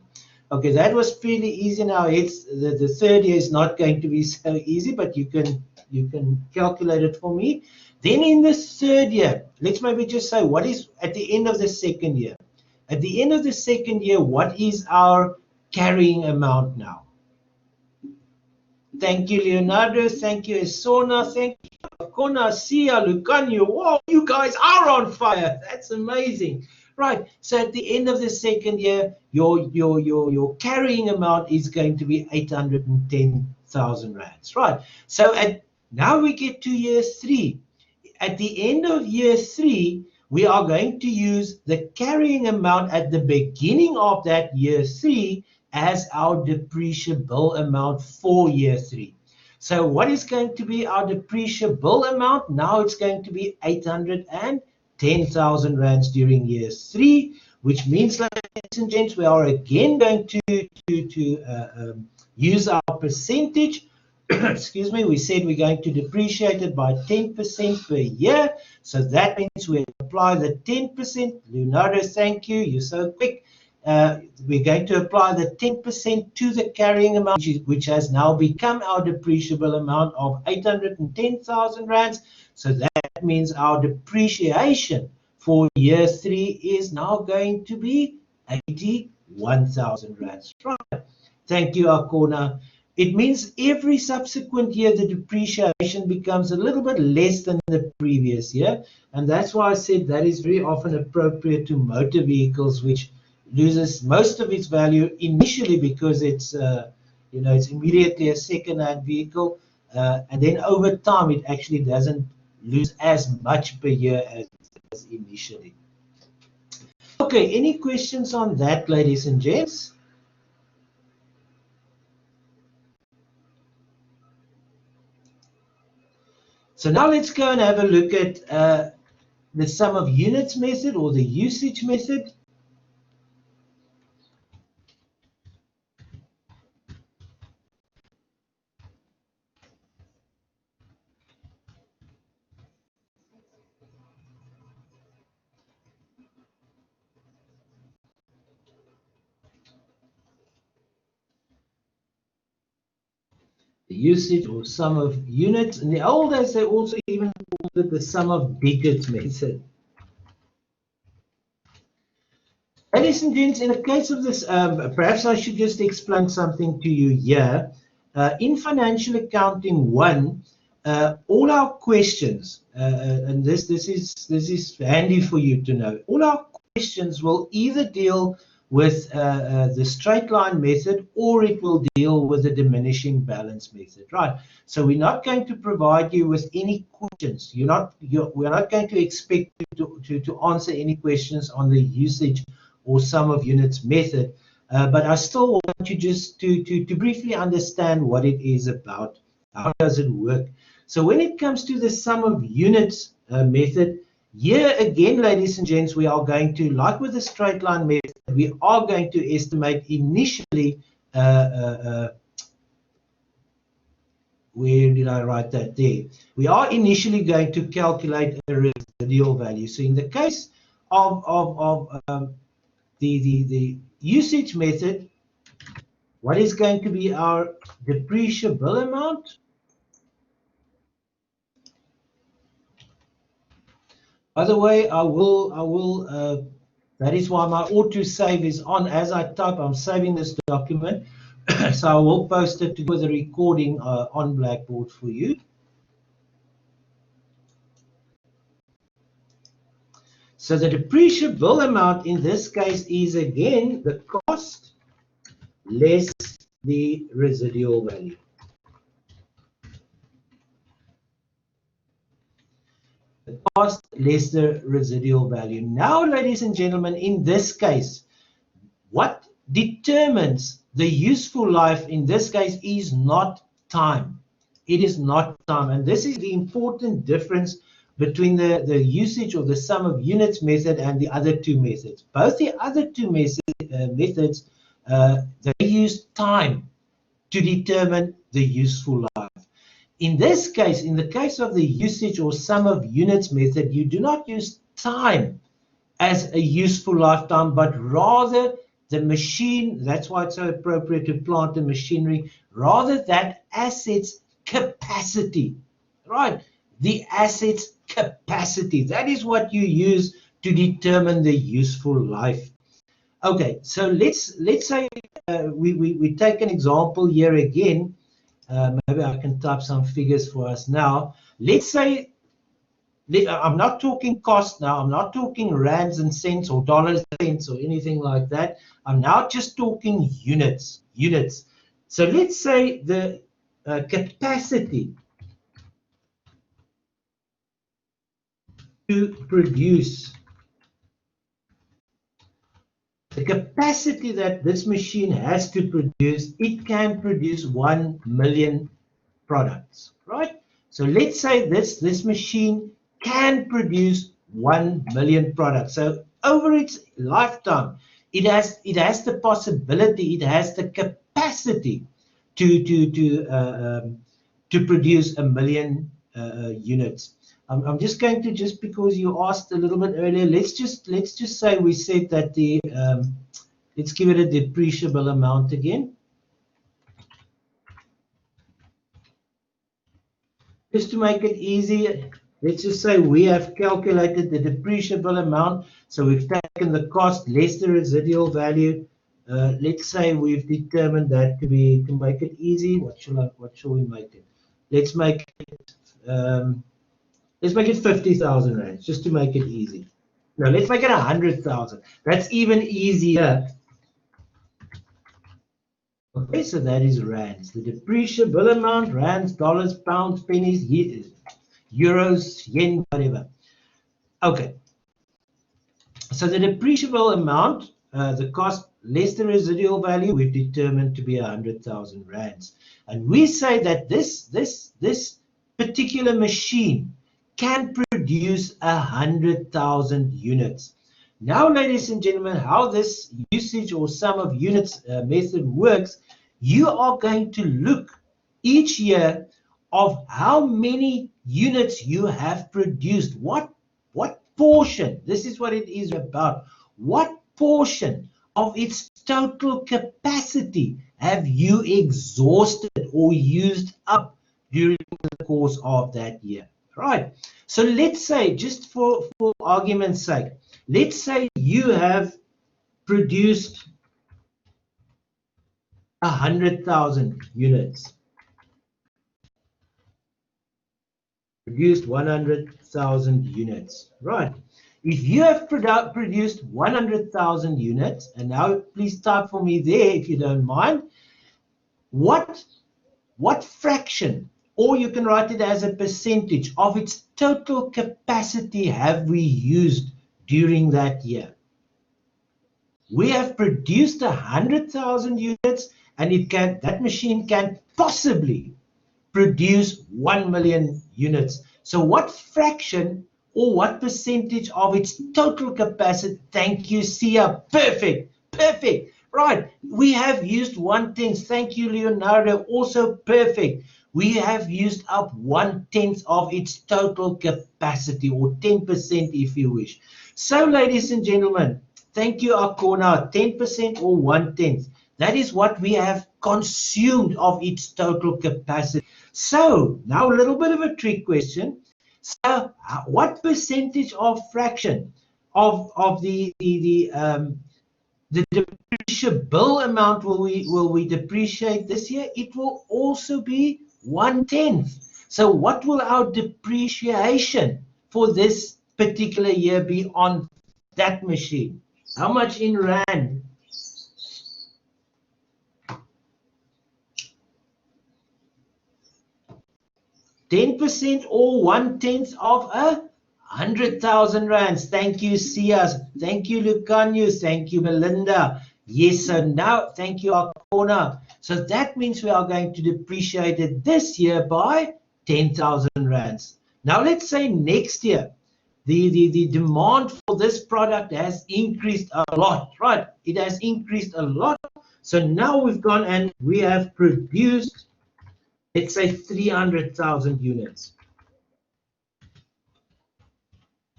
Okay, that was fairly easy. Now it's the third year is not going to be so easy, but you can calculate it for me. Then in the third year, let's maybe just say what is at the end of the second year. At the end of the second year, what is our carrying amount now? Thank you, Leonardo. Thank you, Esona. Thank you, Akona, Sia, Lucanio. Whoa, you guys are on fire. That's amazing. Right. So at the end of the second year, your carrying amount is going to be 810,000 rands. Right. So now we get to year 3. At the end of year 3, we are going to use the carrying amount at the beginning of that year 3 as our depreciable amount for year 3. So what is going to be our depreciable amount? Now it's going to be 810,000 rands during year 3, which means, ladies and gents, we are again going to use our percentage. Excuse me, we said we're going to depreciate it by 10% per year. So that means we apply the 10%. Leonardo, thank you. You're so quick. We're going to apply the 10% to the carrying amount, which has now become our depreciable amount of 810,000 rands. So that means our depreciation for year 3 is now going to be 81,000 rands. Right. Thank you, Akona. It means every subsequent year, the depreciation becomes a little bit less than the previous year. And that's why I said that is very often appropriate to motor vehicles, which loses most of its value initially because it's immediately a second-hand vehicle. And then over time, it actually doesn't lose as much per year as initially. Okay, any questions on that, ladies and gents? So now let's go and have a look at the sum of units method or the usage method. the usage or sum of units. In the old days, they also even called it the sum of digits method. Ladies and gents, in the case of this, perhaps I should just explain something to you here. In Financial Accounting 1, all our questions, and this is handy for you to know, all our questions will either deal with the straight line method, or it will deal with the diminishing balance method, right? So we're not going to provide you with any questions. We're not going to expect you to answer any questions on the usage or sum of units method, but I still want you just to briefly understand what it is about. How does it work? So when it comes to the sum of units method, here again, ladies and gents, we are going to, like with the straight line method, we are going to estimate initially, where did I write that there? We are initially going to calculate a residual value. So in the case of the usage method, what is going to be our depreciable amount? By the way, I will that is why my autosave is on. As I type, I'm saving this document. So I will post it with the recording on Blackboard for you. So the depreciable amount in this case is again the cost less the residual value. The cost less the residual value. Now, ladies and gentlemen, in this case, what determines the useful life in this case is not time. It is not time. And this is the important difference between the usage or the sum of units method and the other two methods. Both the other two methods, they use time to determine the useful life. In this case, in the case of the usage or sum of units method, you do not use time as a useful lifetime, but rather the machine, that's why it's so appropriate to plant and machinery, rather that asset's capacity, right? The asset's capacity. That is what you use to determine the useful life. Okay, so let's say we take an example here again. Maybe I can type some figures for us now. Let's say, I'm not talking cost now. I'm not talking rands and cents or dollars and cents or anything like that. I'm now just talking units. So let's say the capacity to produce, the capacity that this machine has to produce, it can produce 1 million products, right? So let's say this machine can produce 1 million products. So over its lifetime, it has the possibility, it has the capacity to produce 1 million units. I'm just going to, just because you asked a little bit earlier, let's just say we said that the let's give it a depreciable amount again. Just to make it easy, let's just say we have calculated the depreciable amount. So we've taken the cost less the residual value. Let's say we've determined that to make it easy. What shall we make it? Let's make it 50,000 rands, just to make it easy. No, let's make it 100,000. That's even easier. Okay, so that is rands. The depreciable amount, rands, dollars, pounds, pennies, euros, yen, whatever. Okay. So the depreciable amount, the cost less the residual value, we've determined to be 100,000 rands. And we say that this particular machine can produce 100,000 units. Now, ladies and gentlemen, how this usage or sum of units method works, you are going to look each year of how many units you have produced. What portion, this is what it is about, what portion of its total capacity have you exhausted or used up during the course of that year? Right. So let's say, just for argument's sake, let's say you have produced 100,000 units. Produced 100,000 units. Right. If you have produced 100,000 units, and now please type for me there if you don't mind, what fraction, or you can write it as a percentage of its total capacity have we used during that year? We have produced 100,000 units, and that machine can possibly produce 1 million units. So what fraction or what percentage of its total capacity? Thank you, Sia. Perfect. Right. We have used 1/10. Thank you, Leonardo. Also perfect. We have used up 1/10 of its total capacity, or 10% if you wish. So, ladies and gentlemen, thank you, Akona. 10% or 1/10. That is what we have consumed of its total capacity. So now a little bit of a trick question. So what percentage of fraction of the depreciable amount will we depreciate this year? It will also be 1/10. So what will our depreciation for this particular year be on that machine? How much in rand? 10% or 1/10 of 100,000 rands. Thank you, Sias. Thank you, Lucanio. Thank you, Melinda. Yes, so now, thank you, Akona. So that means we are going to depreciate it this year by 10,000 rands. Now, let's say next year, the demand for this product has increased a lot, right? It has increased a lot. So now we've gone and we have produced, let's say, 300,000 units.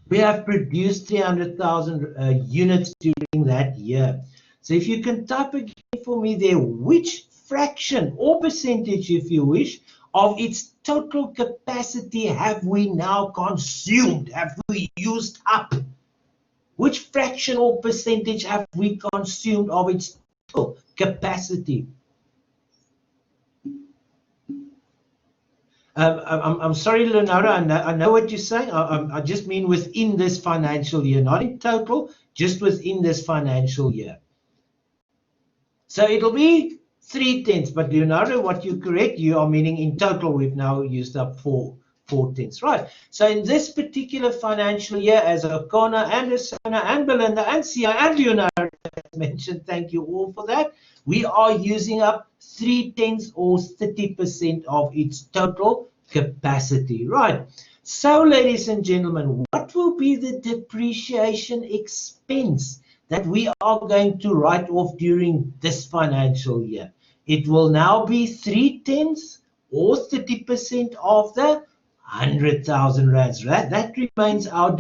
We have produced 300,000 units during that year. So if you can type again for me there, which fraction or percentage, if you wish, of its total capacity have we now consumed, have we used up? Which fraction or percentage have we consumed of its total capacity? I'm sorry, Leonardo, I know what you're saying. I just mean within this financial year, not in total, just within this financial year. So it'll be 3/10, but Leonardo, what you're correct, you are meaning in total we've now used up 4/10, right? So in this particular financial year, as Okona and Asona and Belinda and Sia and Leonardo mentioned, thank you all for that, we are using up 3/10 or 30% of its total capacity, right? So, ladies and gentlemen, what will be the depreciation expense that we are going to write off during this financial year? It will now be 3/10 or 30% of the 100,000 rands. That remains our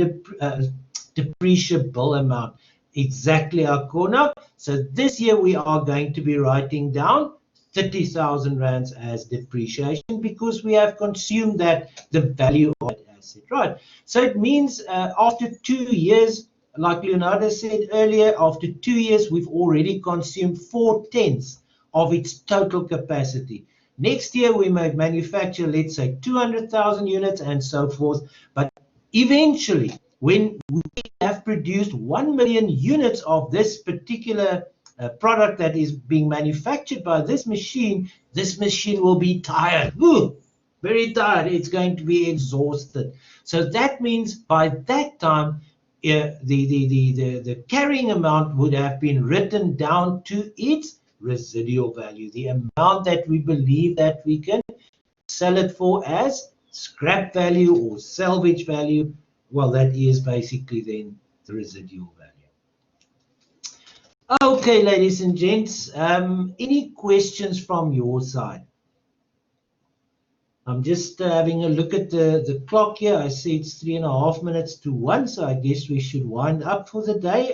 depreciable amount. Exactly, our corner. So this year we are going to be writing down 30,000 rands as depreciation because we have consumed the value of that asset, right? So it means after 2 years, like Leonardo said earlier, after 2 years we've already consumed 4/10 of its total capacity. Next year we may manufacture, let's say, 200,000 units and so forth, but eventually when we have produced 1 million units of this particular product that is being manufactured by this machine will be tired. Ooh, very tired. It's going to be exhausted. So that means by that time, the carrying amount would have been written down to its residual value, the amount that we believe that we can sell it for as scrap value or salvage value. Well, that is basically then the residual value. Okay, ladies and gents, any questions from your side? I'm just having a look at the clock here. I see it's 3.5 minutes to 1, so I guess we should wind up for the day.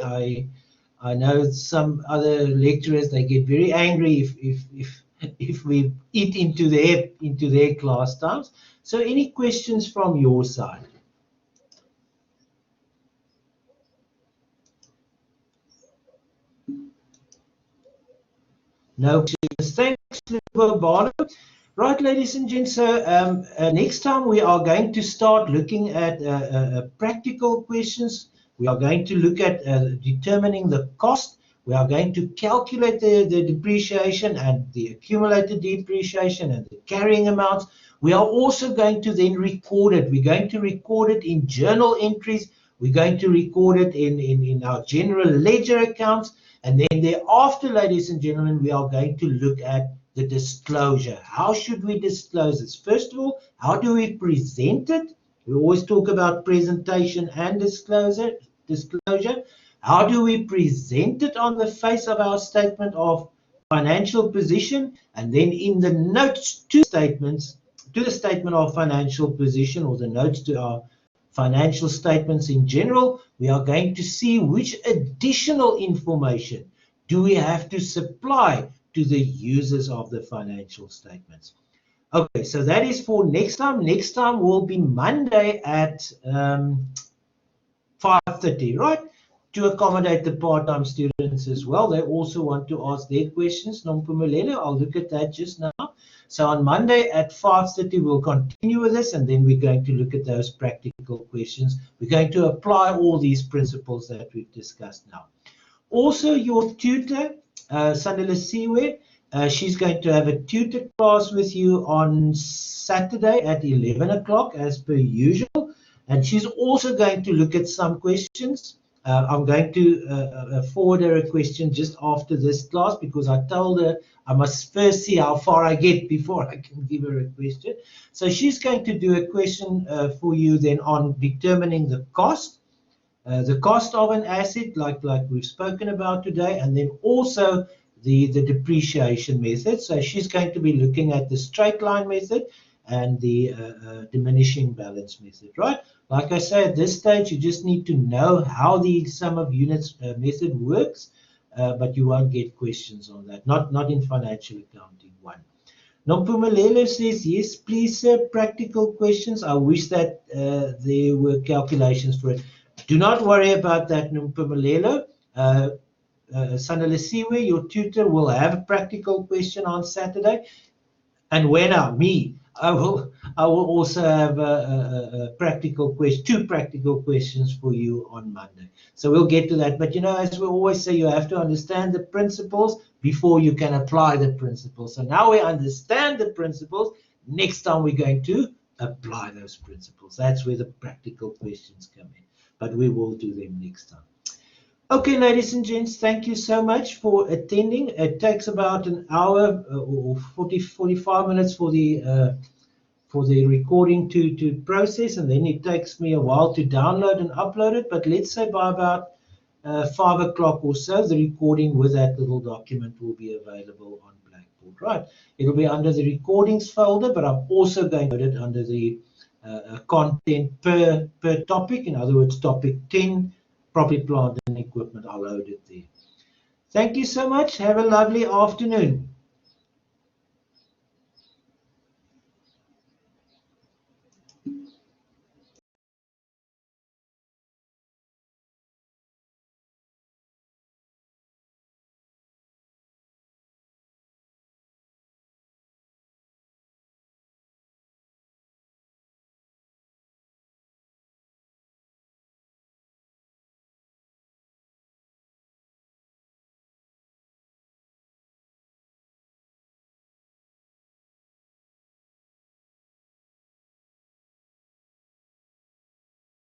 I know some other lecturers, they get very angry if we eat into their class times. So any questions from your side? No questions. Thanks, Barlow. Right, ladies and gents, so next time we are going to start looking at practical questions. We are going to look at determining the cost. We are going to calculate the depreciation and the accumulated depreciation and the carrying amounts. We are also going to then record it. We're going to record it in journal entries. We're going to record it in our general ledger accounts. And then thereafter, ladies and gentlemen, we are going to look at the disclosure. How should we disclose this? First of all, how do we present it? We always talk about presentation and disclosure. How do we present it on the face of our statement of financial position? And then in the notes to the statement of financial position, or the notes to our financial statements in general, we are going to see which additional information do we have to supply to the users of the financial statements. Okay, so that is for next time. Next time will be Monday at 5:30, right? To accommodate the part-time students as well. They also want to ask their questions. Nompumelelo, I'll look at that just now. So on Monday at 5:30, we'll continue with this, and then we're going to look at those practical questions. We're going to apply all these principles that we've discussed now. Also, your tutor, Sandelisiwe, she's going to have a tutor class with you on Saturday at 11 o'clock, as per usual. And she's also going to look at some questions. I'm going to forward her a question just after this class, because I told her I must first see how far I get before I can give her a question. So she's going to do a question for you then on determining the cost of an asset, like we've spoken about today, and then also the depreciation method. So she's going to be looking at the straight line method and the diminishing balance method, right? Like I say, at this stage, you just need to know how the sum of units method works, but you won't get questions on that, not in financial accounting 1. Nompumelelo says, yes, please, sir, practical questions. I wish that there were calculations for it. Do not worry about that, Nompumelelo. Sandelisiwe, your tutor, will have a practical question on Saturday. And I will also have a practical question, 2 practical questions for you on Monday. So we'll get to that. But as we always say, you have to understand the principles before you can apply the principles. So now we understand the principles. Next time we're going to apply those principles. That's where the practical questions come in. But we will do them next time. Okay, ladies and gents, thank you so much for attending. It takes about an hour or 45 minutes for the recording to process, and then it takes me a while to download and upload it. But let's say by about 5 o'clock or so, the recording with that little document will be available on Blackboard, right? It'll be under the recordings folder, but I'm also going to put it under the content per topic. In other words, topic 10, property, plant and equipment. I'll load it there. Thank you so much. Have a lovely afternoon.